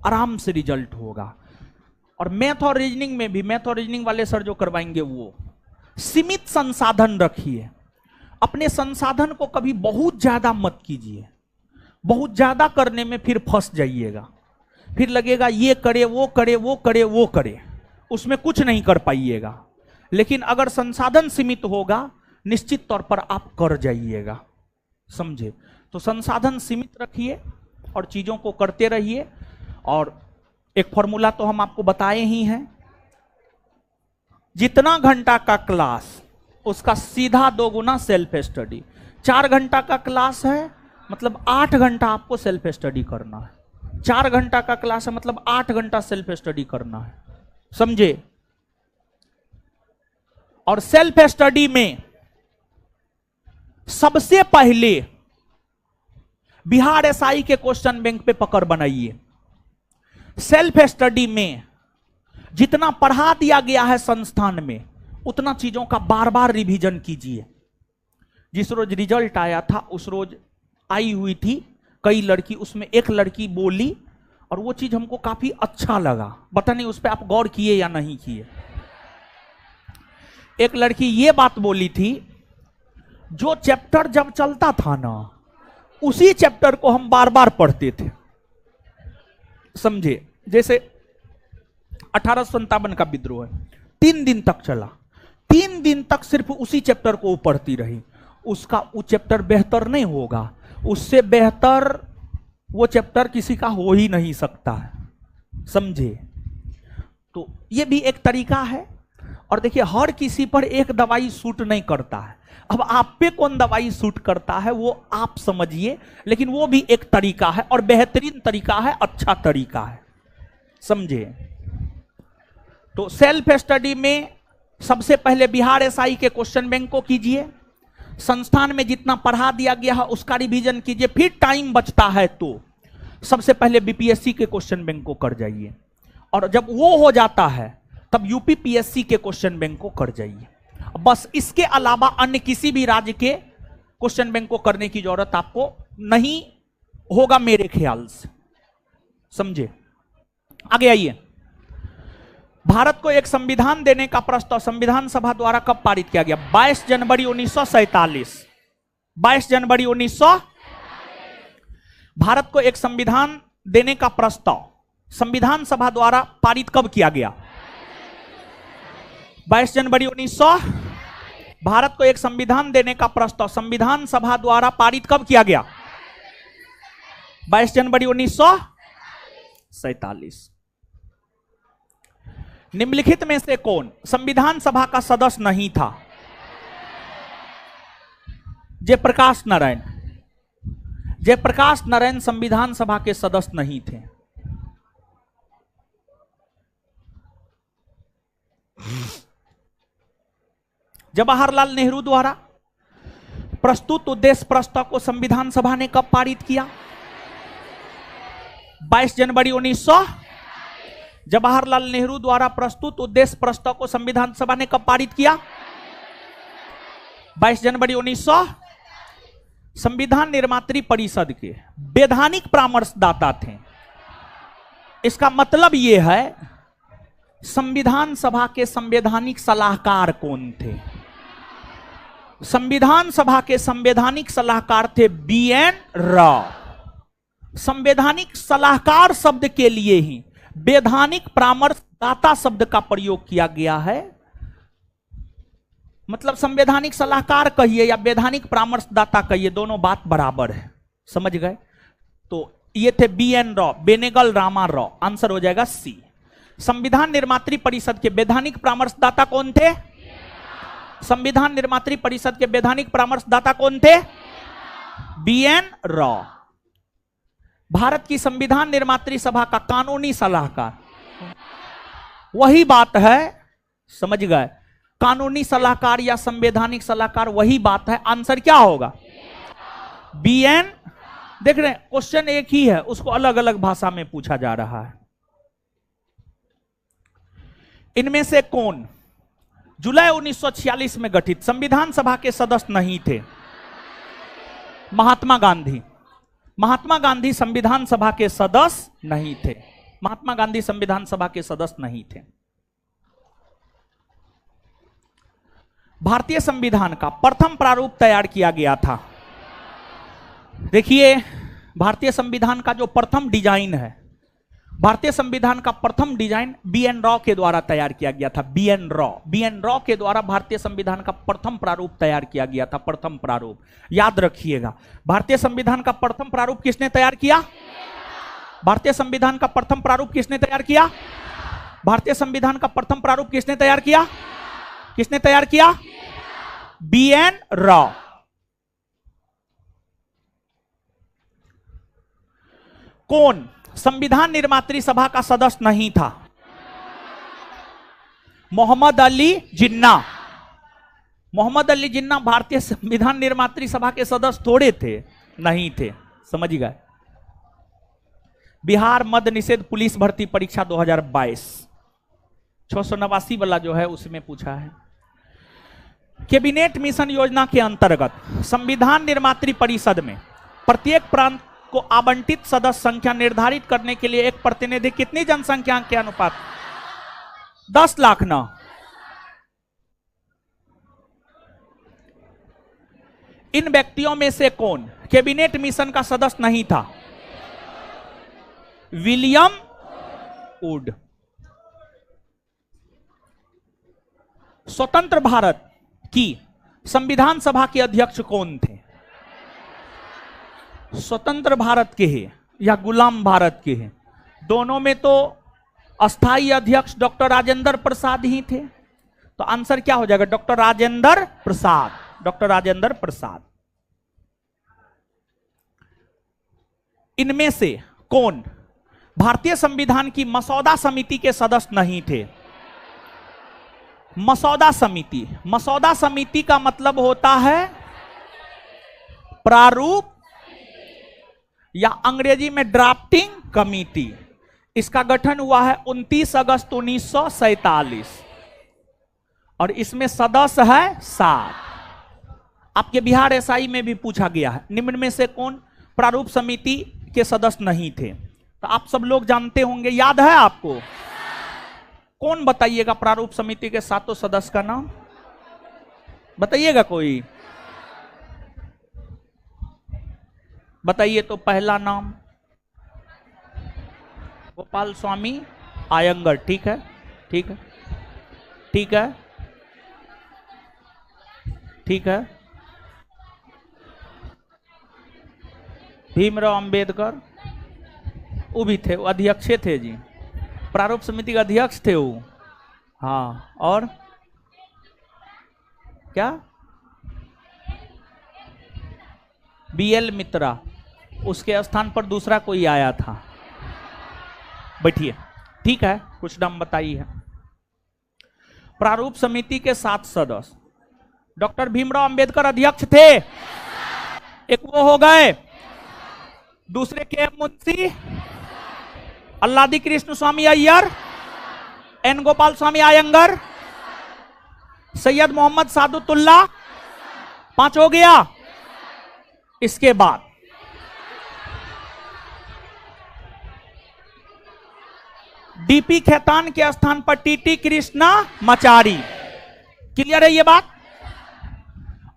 आराम से रिजल्ट होगा। और मैथ और रीजनिंग में भी, मैथ और रीजनिंग वाले सर जो करवाएंगे, वो सीमित संसाधन रखिए। अपने संसाधन को कभी बहुत ज्यादा मत कीजिए, बहुत ज्यादा करने में फिर फंस जाइएगा, फिर लगेगा ये करे वो करे वो करे वो करे, उसमें कुछ नहीं कर पाइएगा। लेकिन अगर संसाधन सीमित होगा, निश्चित तौर पर आप कर जाइएगा, समझे? तो संसाधन सीमित रखिए और चीजों को करते रहिए। और एक फॉर्मूला तो हम आपको बताए ही हैं, जितना घंटा का क्लास उसका सीधा 2 गुना सेल्फ स्टडी। 4 घंटा का क्लास है मतलब 8 घंटा आपको सेल्फ स्टडी करना है। 4 घंटा का क्लास है मतलब 8 घंटा सेल्फ स्टडी करना है, समझे? और सेल्फ स्टडी में सबसे पहले बिहार SI के क्वेश्चन बैंक पे पकड़ बनाइए। सेल्फ स्टडी में जितना पढ़ा दिया गया है संस्थान में, उतना चीजों का बार बार रिवीजन कीजिए। जिस रोज रिजल्ट आया था उस रोज आई हुई थी कई लड़की, उसमें एक लड़की बोली और वो चीज हमको काफी अच्छा लगा, पता नहीं उस पर आप गौर किए या नहीं किए। एक लड़की ये बात बोली थी जो चैप्टर जब चलता था ना, उसी चैप्टर को हम बार बार पढ़ते थे, समझे। जैसे 1857 का विद्रोह है, 3 दिन तक चला, 3 दिन तक सिर्फ उसी चैप्टर को पढ़ती रही। उसका वो चैप्टर बेहतर नहीं होगा, उससे बेहतर वो चैप्टर किसी का हो ही नहीं सकता है, समझे। तो ये भी एक तरीका है। और देखिए, हर किसी पर एक दवाई सूट नहीं करता है। अब आप पे कौन दवाई सूट करता है वो आप समझिए, लेकिन वो भी एक तरीका है और बेहतरीन तरीका है, अच्छा तरीका है, समझे। तो सेल्फ स्टडी में सबसे पहले बिहार एसआई के क्वेश्चन बैंक को कीजिए, संस्थान में जितना पढ़ा दिया गया है उसका रिवीजन कीजिए, फिर टाइम बचता है तो सबसे पहले बीपीएससी के क्वेश्चन बैंक को कर जाइए, और जब वो हो जाता है तब यूपीपीएससी के क्वेश्चन बैंक को कर जाइए। बस इसके अलावा अन्य किसी भी राज्य के क्वेश्चन बैंक को करने की जरूरत आपको नहीं होगा मेरे ख्याल से, समझे। आगे आइए। भारत को एक संविधान देने का प्रस्ताव संविधान सभा द्वारा कब पारित किया गया? 22 जनवरी 1947। 22 जनवरी 1900। भारत को एक संविधान देने का प्रस्ताव संविधान सभा द्वारा पारित कब किया गया? 22 जनवरी 1900। भारत को एक संविधान देने का प्रस्ताव संविधान सभा द्वारा पारित कब किया गया? 22 जनवरी 1947। निम्नलिखित में से कौन संविधान सभा का सदस्य नहीं था? जयप्रकाश नारायण। जयप्रकाश नारायण संविधान सभा के सदस्य नहीं थे। जवाहरलाल नेहरू द्वारा प्रस्तुत उद्देश्य प्रस्ताव को संविधान सभा ने कब पारित किया? 22 जनवरी 1900। जवाहरलाल नेहरू द्वारा प्रस्तुत उद्देश्य प्रस्ताव को संविधान सभा ने कब पारित किया? 22 जनवरी 1900। संविधान निर्मात्री परिषद के वैधानिक परामर्शदाता थे। इसका मतलब यह है संविधान सभा के संवैधानिक सलाहकार कौन थे? संविधान सभा के संवैधानिक सलाहकार थे बीएन राव। संवैधानिक सलाहकार शब्द के लिए ही वैधानिक परामर्शदाता शब्द का प्रयोग किया गया है। मतलब संवैधानिक सलाहकार कहिए या वैधानिक परामर्शदाता कहिए, दोनों बात बराबर है, समझ गए। तो ये थे बीएन राव, बेनेगल रामा राव। आंसर हो जाएगा सी। संविधान निर्मात्री परिषद के वैधानिक परामर्शदाता कौन थे? संविधान निर्मात्री परिषद के वैधानिक परामर्शदाता कौन थे? बीएन राव। भारत की संविधान निर्मात्री सभा का कानूनी सलाहकार, वही बात है, समझ गए। कानूनी सलाहकार या संवैधानिक सलाहकार वही बात है। आंसर क्या होगा? बीएन। देख रहे हैं, क्वेश्चन एक ही है, उसको अलग अलग भाषा में पूछा जा रहा है। इनमें से कौन जुलाई 1946 में गठित संविधान सभा के सदस्य नहीं थे? महात्मा गांधी। महात्मा गांधी संविधान सभा के सदस्य नहीं थे। महात्मा गांधी संविधान सभा के सदस्य नहीं थे। भारतीय संविधान का प्रथम प्रारूप तैयार किया गया था। देखिए, भारतीय संविधान का जो प्रथम डिजाइन है, भारतीय संविधान का प्रथम डिजाइन बीएन राव के द्वारा तैयार किया गया था। बीएन राव के द्वारा भारतीय संविधान का प्रथम प्रारूप तैयार किया गया था। प्रथम प्रारूप याद रखिएगा। भारतीय संविधान का प्रथम प्रारूप किसने तैयार किया? भारतीय संविधान का प्रथम प्रारूप किसने तैयार किया? भारतीय संविधान का प्रथम प्रारूप किसने तैयार किया? किसने तैयार किया? बीएन राव। कौन संविधान निर्मात्री सभा का सदस्य नहीं था? मोहम्मद अली जिन्ना। मोहम्मद अली जिन्ना भारतीय संविधान निर्मात्री सभा के सदस्य थोड़े थे, नहीं थे, समझ गए। बिहार मद्य निषेध पुलिस भर्ती परीक्षा 2022 689 वाला जो है उसमें पूछा है। कैबिनेट मिशन योजना के अंतर्गत संविधान निर्मात्री परिषद में प्रत्येक प्रांत को आवंटित सदस्य संख्या निर्धारित करने के लिए एक प्रतिनिधि कितनी जनसंख्या के अनुपात? 10 लाख ना। इन व्यक्तियों में से कौन कैबिनेट मिशन का सदस्य नहीं था? William would. स्वतंत्र भारत की संविधान सभा के अध्यक्ष कौन थे? स्वतंत्र भारत के हैं या गुलाम भारत के हैं? दोनों में तो अस्थाई अध्यक्ष डॉक्टर राजेंद्र प्रसाद ही थे। तो आंसर क्या हो जाएगा? डॉक्टर राजेंद्र प्रसाद। डॉक्टर राजेंद्र प्रसाद। इनमें से कौन भारतीय संविधान की मसौदा समिति के सदस्य नहीं थे? मसौदा समिति, मसौदा समिति का मतलब होता है प्रारूप या अंग्रेजी में ड्राफ्टिंग कमिटी। इसका गठन हुआ है 29 अगस्त 1947 और इसमें सदस्य है 7। आपके बिहार एसआई में भी पूछा गया है, निम्न में से कौन प्रारूप समिति के सदस्य नहीं थे? तो आप सब लोग जानते होंगे, याद है आपको? कौन बताइएगा प्रारूप समिति के 7 सदस्य का नाम बताइएगा कोई? बताइए तो। पहला नाम गोपाल स्वामी आयंगर। ठीक है, ठीक है, ठीक है, ठीक है। भीमराव अंबेडकर, वो भी थे, वो अध्यक्ष थे जी, प्रारूप समिति के अध्यक्ष थे वो। हाँ, और क्या? बीएल मित्रा, उसके स्थान पर दूसरा कोई आया था। बैठिए, ठीक है, कुछ नाम बताइए। प्रारूप समिति के 7 सदस्य, डॉक्टर भीमराव अंबेडकर अध्यक्ष थे, एक वो हो गए। दूसरे के मुंशी अल्लादी कृष्ण स्वामी अय्यर, एन गोपाल स्वामी आयंगर, सैयद मोहम्मद सादुतुल्ला, 5 हो गया। इसके बाद डीपी खेतान के स्थान पर टीटी कृष्णा मचारी। क्लियर है ये बात?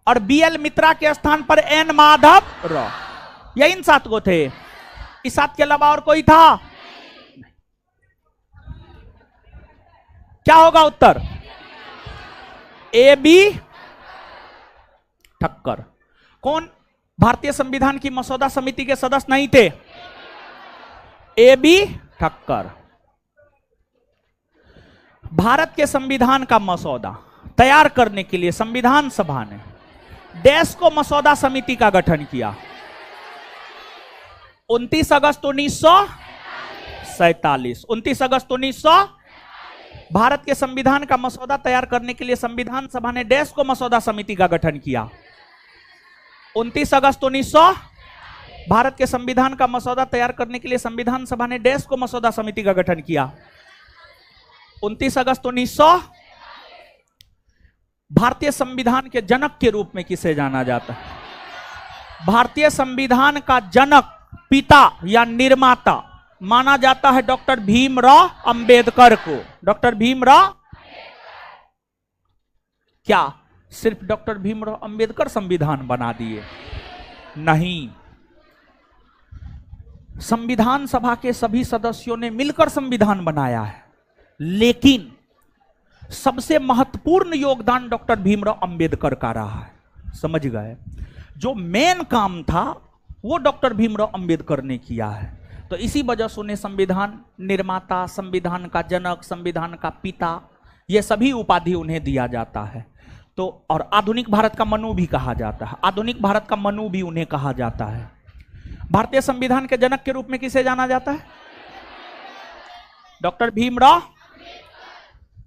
और बीएल मित्रा के स्थान पर एन माधव राव। यही इन 7 को थे। इस 7 के अलावा और कोई था? क्या होगा उत्तर? A B Thakkar. कौन भारतीय संविधान की मसौदा समिति के सदस्य नहीं थे? A B Thakkar. भारत के संविधान का मसौदा तैयार करने के लिए संविधान सभा ने देश को मसौदा समिति का गठन किया 29 अगस्त 1947। 29 अगस्त 1900 भारत के संविधान का मसौदा तैयार करने के लिए संविधान सभा ने देश को मसौदा समिति का गठन किया। 29 अगस्त 1900 भारत के संविधान का मसौदा तैयार करने के लिए संविधान सभा ने देश को मसौदा समिति का गठन किया। 29 अगस्त 1900 भारतीय संविधान के जनक के रूप में किसे जाना जाता है? भारतीय संविधान का जनक, पिता या निर्माता माना जाता है डॉक्टर भीमराव अंबेडकर को। डॉक्टर भीमराव। क्या सिर्फ डॉक्टर भीमराव अंबेडकर संविधान बना दिए? नहीं, संविधान सभा के सभी सदस्यों ने मिलकर संविधान बनाया है, लेकिन सबसे महत्वपूर्ण योगदान डॉक्टर भीमराव अंबेडकर का रहा है। समझ गए? जो मेन काम था वो डॉक्टर भीमराव अंबेडकर ने किया है। तो इसी वजह से उन्हें संविधान निर्माता, संविधान का जनक, संविधान का पिता, ये सभी उपाधि उन्हें दिया जाता है। तो और आधुनिक भारत का मनु भी कहा जाता है। आधुनिक भारत का मनु भी उन्हें कहा जाता है। भारतीय संविधान के जनक के रूप में किसे जाना जाता है? डॉक्टर भीमराव।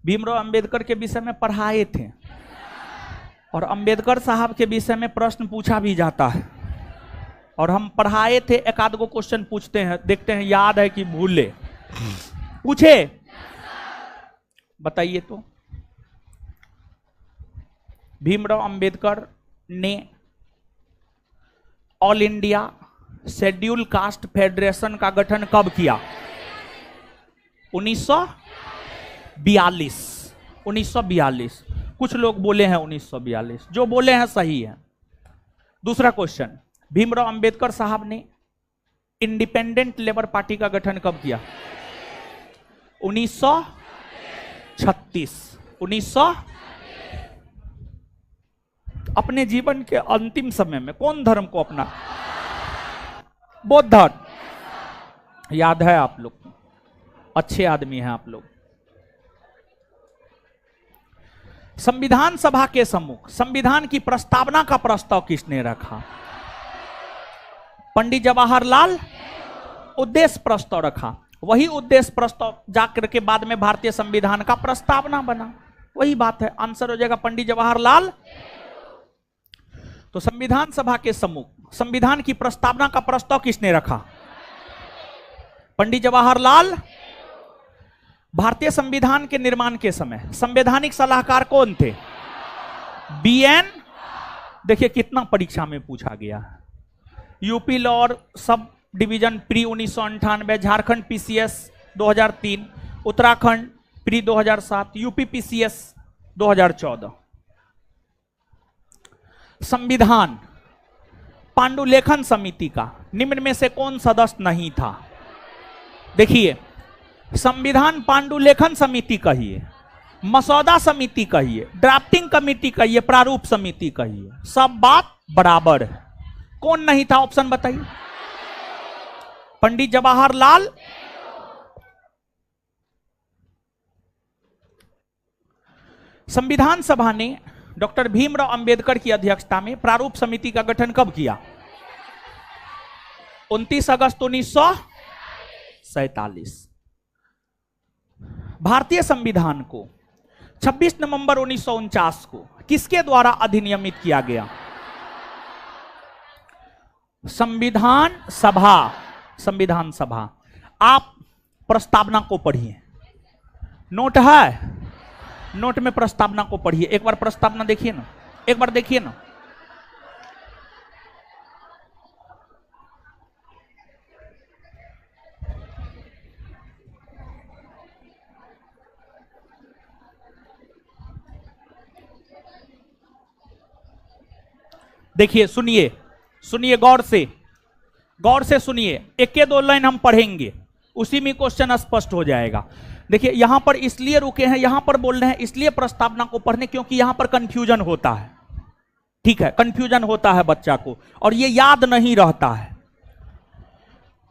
भीमराव अंबेडकर के विषय में पढ़ाए थे और अंबेडकर साहब के विषय में प्रश्न पूछा भी जाता है और हम पढ़ाए थे। एक आध गो क्वेश्चन पूछते हैं, देखते हैं याद है कि भूले। पूछे, बताइए तो। भीमराव अंबेडकर ने all India schedule caste federation का गठन कब किया? 1942। कुछ लोग बोले हैं 1942, जो बोले हैं सही है। दूसरा क्वेश्चन, भीमराव अंबेडकर साहब ने इंडिपेंडेंट लेबर पार्टी का गठन कब किया? 1936। 1900 अपने जीवन के अंतिम समय में कौन धर्म को अपना? बौद्ध धर्म। याद है आप लोग, अच्छे आदमी हैं आप लोग। संविधान सभा के सम्मुख संविधान की प्रस्तावना का प्रस्ताव किसने रखा? पंडित जवाहरलाल। उद्देश्य प्रस्ताव रखा, वही उद्देश्य प्रस्ताव जाकर के बाद में भारतीय संविधान का प्रस्तावना बना। वही बात है, आंसर हो जाएगा पंडित जवाहरलाल। तो संविधान सभा के सम्मुख संविधान की प्रस्तावना का प्रस्ताव किसने रखा? पंडित जवाहरलाल। भारतीय संविधान के निर्माण के समय संवैधानिक सलाहकार कौन थे? बीएन। देखिए कितना परीक्षा में पूछा गया। यूपी लॉ और sub division pre 1998, Jharkhand PCS 2003, Uttarakhand pre 2007, UP PCS 2014। संविधान पांडुलेखन समिति का निम्न में से कौन सदस्य नहीं था? देखिए, संविधान पांडुलेखन समिति कहिए, मसौदा समिति कहिए, ड्राफ्टिंग कमेटी कहिए, प्रारूप समिति कहिए, सब बात बराबर है। कौन नहीं था? ऑप्शन बताइए। पंडित जवाहरलाल। संविधान सभा ने डॉक्टर भीमराव अंबेडकर की अध्यक्षता में प्रारूप समिति का गठन कब किया? 29 अगस्त 1947। भारतीय संविधान को 26 नवंबर 1949 को किसके द्वारा अधिनियमित किया गया? संविधान सभा। संविधान सभा। आप प्रस्तावना को पढ़िए, नोट है, नोट में प्रस्तावना को पढ़िए। एक बार प्रस्तावना देखिए ना, एक बार देखिए ना। देखिए, सुनिए, सुनिए गौर से, गौर से सुनिए। एक के दो लाइन हम पढ़ेंगे, उसी में क्वेश्चन स्पष्ट हो जाएगा। देखिए, यहां पर इसलिए रुके हैं, यहां पर बोल रहे हैं इसलिए प्रस्तावना को पढ़ने, क्योंकि यहां पर कंफ्यूजन होता है। ठीक है, कंफ्यूजन होता है बच्चा को और ये याद नहीं रहता है।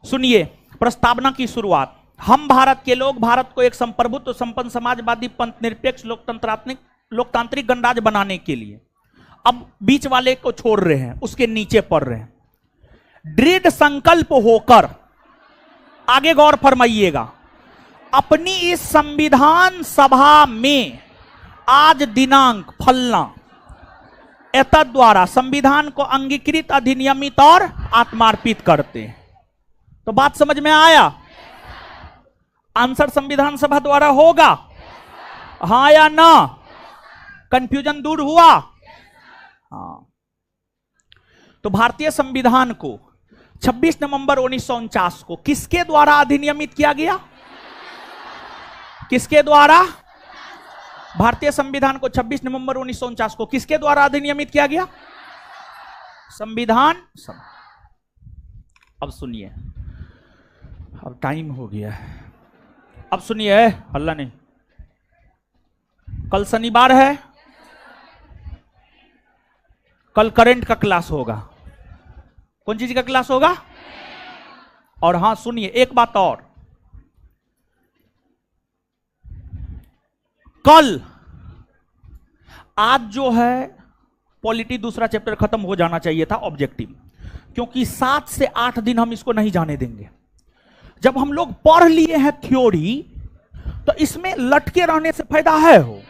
सुनिए प्रस्तावना की शुरुआत। हम भारत के लोग भारत को एक संप्रभुत्व संपन्न समाजवादी पंथ निरपेक्ष लोकतांत्रिक गणराज्य बनाने के लिए, अब बीच वाले को छोड़ रहे हैं, उसके नीचे पढ़ रहे हैं, दृढ़ संकल्प होकर, आगे गौर फरमाइएगा, अपनी इस संविधान सभा में आज दिनांक फलना एतद द्वारा संविधान को अंगीकृत, अधिनियमित और आत्मार्पित करते हैं। तो बात समझ में आया? आंसर संविधान सभा द्वारा होगा, हाँ या ना? कंफ्यूजन दूर हुआ? हाँ। तो भारतीय संविधान को 26 नवंबर 1949 को किसके द्वारा अधिनियमित किया गया? किसके द्वारा? भारतीय संविधान को 26 नवंबर 1949 को किसके द्वारा अधिनियमित किया गया? संविधान सभा। अब सुनिए, अब टाइम हो गया है, अब सुनिए, हल्ला नहीं। कल शनिवार है, कल करंट का क्लास होगा। कौन चीज का क्लास होगा? और हां सुनिए एक बात और, कल आज जो है पॉलिटी दूसरा चैप्टर खत्म हो जाना चाहिए था, ऑब्जेक्टिव, क्योंकि 7 से 8 दिन हम इसको नहीं जाने देंगे। जब हम लोग पढ़ लिए हैं थ्योरी, तो इसमें लटके रहने से फायदा है? हो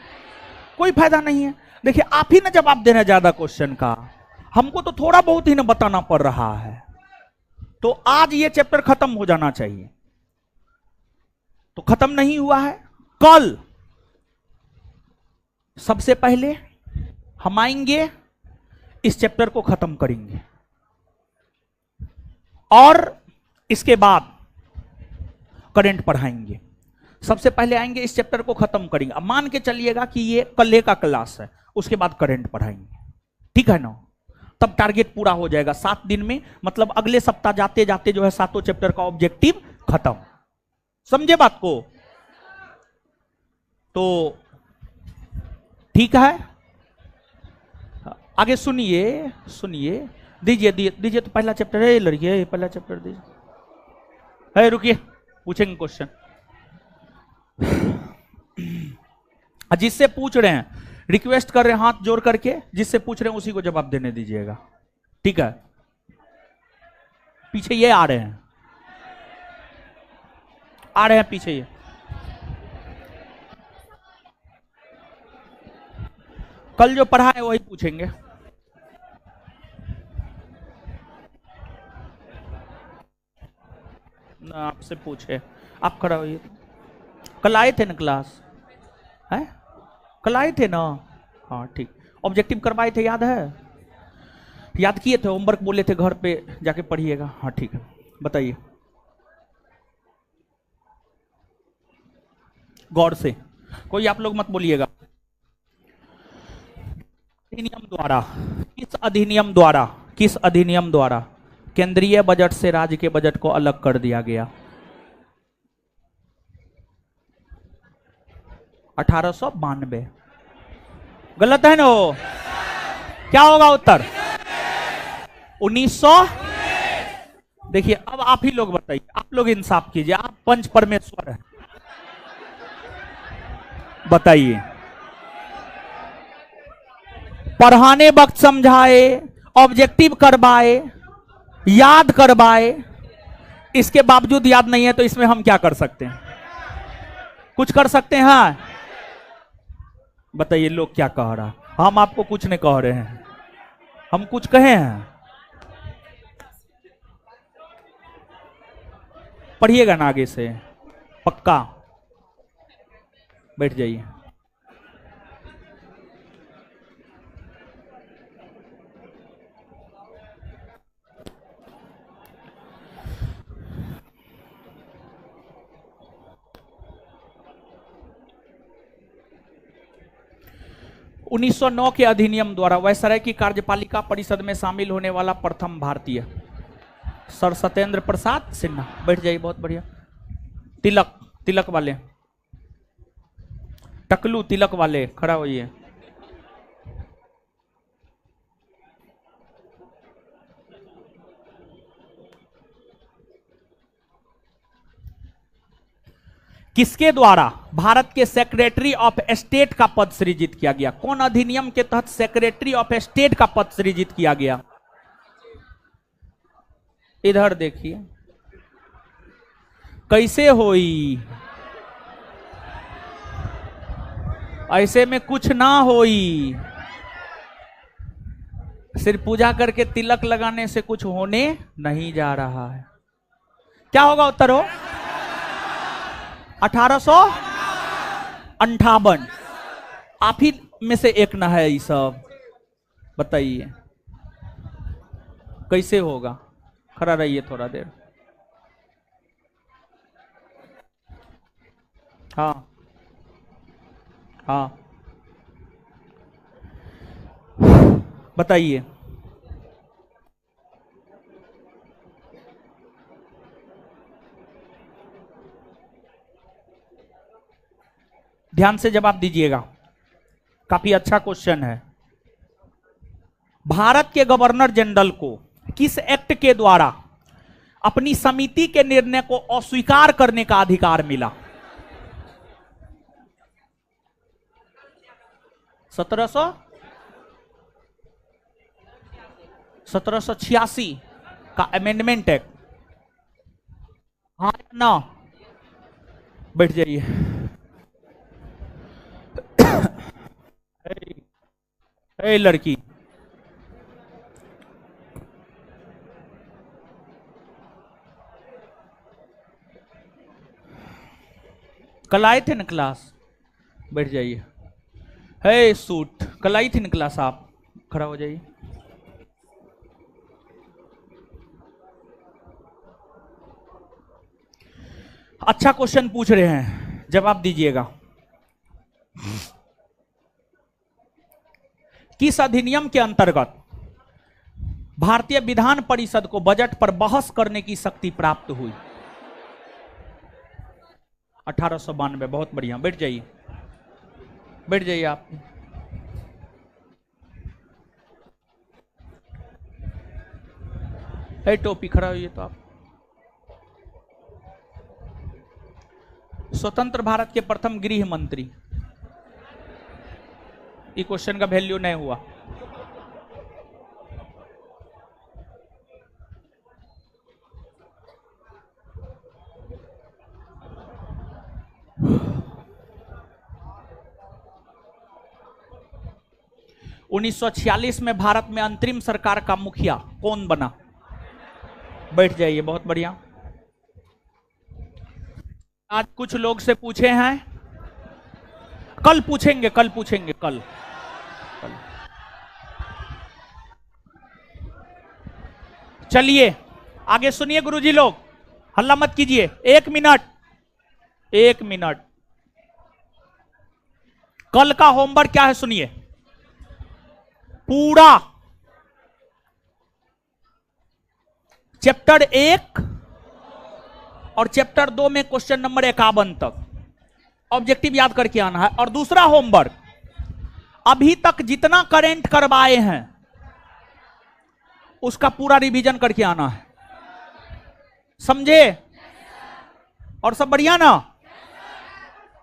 कोई फायदा नहीं है। देखिए, आप ही ना जवाब दे रहे हैं ज्यादा क्वेश्चन का, हमको तो थोड़ा बहुत ही ना बताना पड़ रहा है। तो आज ये चैप्टर खत्म हो जाना चाहिए, तो खत्म नहीं हुआ है। कल सबसे पहले हम आएंगे, इस चैप्टर को खत्म करेंगे और इसके बाद करंट पढ़ाएंगे। सबसे पहले आएंगे, इस चैप्टर को खत्म करेंगे। अब मान के चलिएगा कि ये कल का क्लास है, उसके बाद करंट पढ़ाएंगे, ठीक है ना? तब टारगेट पूरा हो जाएगा 7 दिन में। मतलब अगले सप्ताह जाते जाते जो है 7 चैप्टर का ऑब्जेक्टिव खत्म। समझे बात को? तो ठीक है, आगे सुनिए सुनिए। दीजिए दीजिए तो पहला चैप्टर है लड़की, पहला चैप्टर दीजिए। है रुकिए, पूछेंगे क्वेश्चन। जिससे पूछ रहे हैं रिक्वेस्ट कर रहे हैं हाथ जोड़ करके, जिससे पूछ रहे हैं उसी को जवाब देने दीजिएगा, ठीक है? पीछे ये आ रहे हैं, आ रहे हैं पीछे ये। कल जो पढ़ा है वही पूछेंगे। ना आपसे पूछे, आप खड़ा होइए। कल आए थे ना क्लास? है कल आए थे ना? हाँ ठीक। ऑब्जेक्टिव करवाए थे, याद है? याद किए थे? होमवर्क बोले थे घर पे जाके पढ़िएगा। हाँ ठीक है, बताइए गौर से, कोई आप लोग मत बोलिएगा। अधिनियम द्वारा, किस अधिनियम द्वारा, किस अधिनियम द्वारा केंद्रीय बजट से राज्य के बजट को अलग कर दिया गया? 1892। गलत है ना? क्या होगा उत्तर? 1900। देखिए अब आप ही लोग बताइए, आप लोग इंसाफ कीजिए, आप पंच परमेश्वर हैं, बताइए। पढ़ाने वक्त समझाए, ऑब्जेक्टिव करवाए, याद करवाए, इसके बावजूद याद नहीं है तो इसमें हम क्या कर सकते हैं? कुछ कर सकते हैं? बताइए लोग क्या कह रहा? हम आपको कुछ नहीं कह रहे हैं, हम कुछ कहे हैं? पढ़िएगा ना आगे से, पक्का बैठ जाइए। उन्नीस सौ 9 के अधिनियम द्वारा वायसराय की कार्यपालिका परिषद में शामिल होने वाला प्रथम भारतीय सर सत्येंद्र प्रसाद सिन्हा। बैठ जाइए, बहुत बढ़िया। तिलक, तिलक वाले, टकलू तिलक वाले खड़ा होइए। किसके द्वारा भारत के सेक्रेटरी ऑफ स्टेट का पद सृजित किया गया? कौन अधिनियम के तहत सेक्रेटरी ऑफ स्टेट का पद सृजित किया गया? इधर देखिए, कैसे होई? ऐसे में कुछ ना होई, सिर्फ पूजा करके तिलक लगाने से कुछ होने नहीं जा रहा है। क्या होगा उत्तर? हो 1858। आप ही में से एक ना है ये सब, बताइए कैसे होगा? खड़ा रहिए थोड़ा देर। हाँ हाँ बताइए। ध्यान से जवाब दीजिएगा, काफी अच्छा क्वेश्चन है। भारत के गवर्नर जनरल को किस एक्ट के द्वारा अपनी समिति के निर्णय को अस्वीकार करने का अधिकार मिला? 1786 का अमेंडमेंट एक्ट। हाँ ना? बैठ जाइए। ए लड़की, कल आए थे ना क्लास? बैठ जाइए। है सूट, कल आई थी ना क्लास? आप खड़ा हो जाइए। अच्छा क्वेश्चन पूछ रहे हैं, जवाब दीजिएगा। किस अधिनियम के अंतर्गत भारतीय विधान परिषद को बजट पर बहस करने की शक्ति प्राप्त हुई? 1892। बहुत बढ़िया, बैठ जाइए, बैठ जाइए आप। टोपी खड़ा हुई तो आप। स्वतंत्र भारत के प्रथम गृह मंत्री, ये क्वेश्चन का वैल्यू नहीं हुआ। उन्नीस 1946 में भारत में अंतरिम सरकार का मुखिया कौन बना? बैठ जाइए, बहुत बढ़िया। आज कुछ लोग से पूछे हैं, कल पूछेंगे, कल पूछेंगे, कल। चलिए आगे सुनिए गुरुजी लोग, हल्ला मत कीजिए। 1 मिनट, 1 मिनट। कल का होमवर्क क्या है सुनिए पूरा। चैप्टर 1 और चैप्टर 2 में क्वेश्चन नंबर 51 तक ऑब्जेक्टिव याद करके आना है। और दूसरा होमवर्क, अभी तक जितना करेंट करवाए हैं उसका पूरा रिवीजन करके आना है, समझे? और सब बढ़िया ना?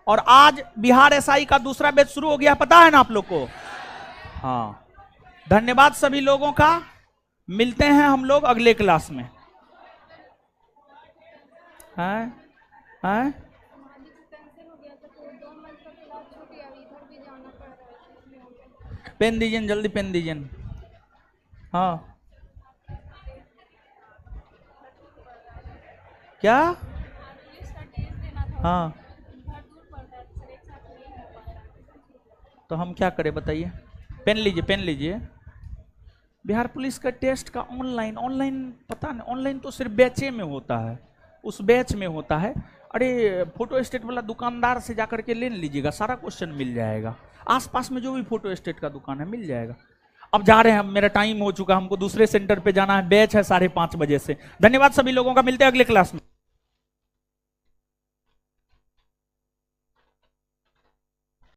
और आज बिहार एसआई का दूसरा बैच शुरू हो गया, पता है ना आप लोग को? हाँ, धन्यवाद सभी लोगों का। मिलते हैं हम लोग अगले क्लास में। हैं? पेन दीजिए, जल्दी पेन दीजिए। हाँ क्या? हाँ, तो हम क्या करें बताइए? पेन लीजिए, पेन लीजिए। बिहार पुलिस का टेस्ट का ऑनलाइन पता नहीं, ऑनलाइन तो सिर्फ बैचे में होता है, उस बैच में होता है। अरे फोटो स्टेट वाला दुकानदार से जाकर के ले लीजिएगा, सारा क्वेश्चन मिल जाएगा। आसपास में जो भी फोटो स्टेट का दुकान है मिल जाएगा। अब जा रहे हैं, मेरा टाइम हो चुका, हमको दूसरे सेंटर पे जाना है, बैच है 5:30 बजे से। धन्यवाद सभी लोगों का, मिलते हैं अगले क्लास में।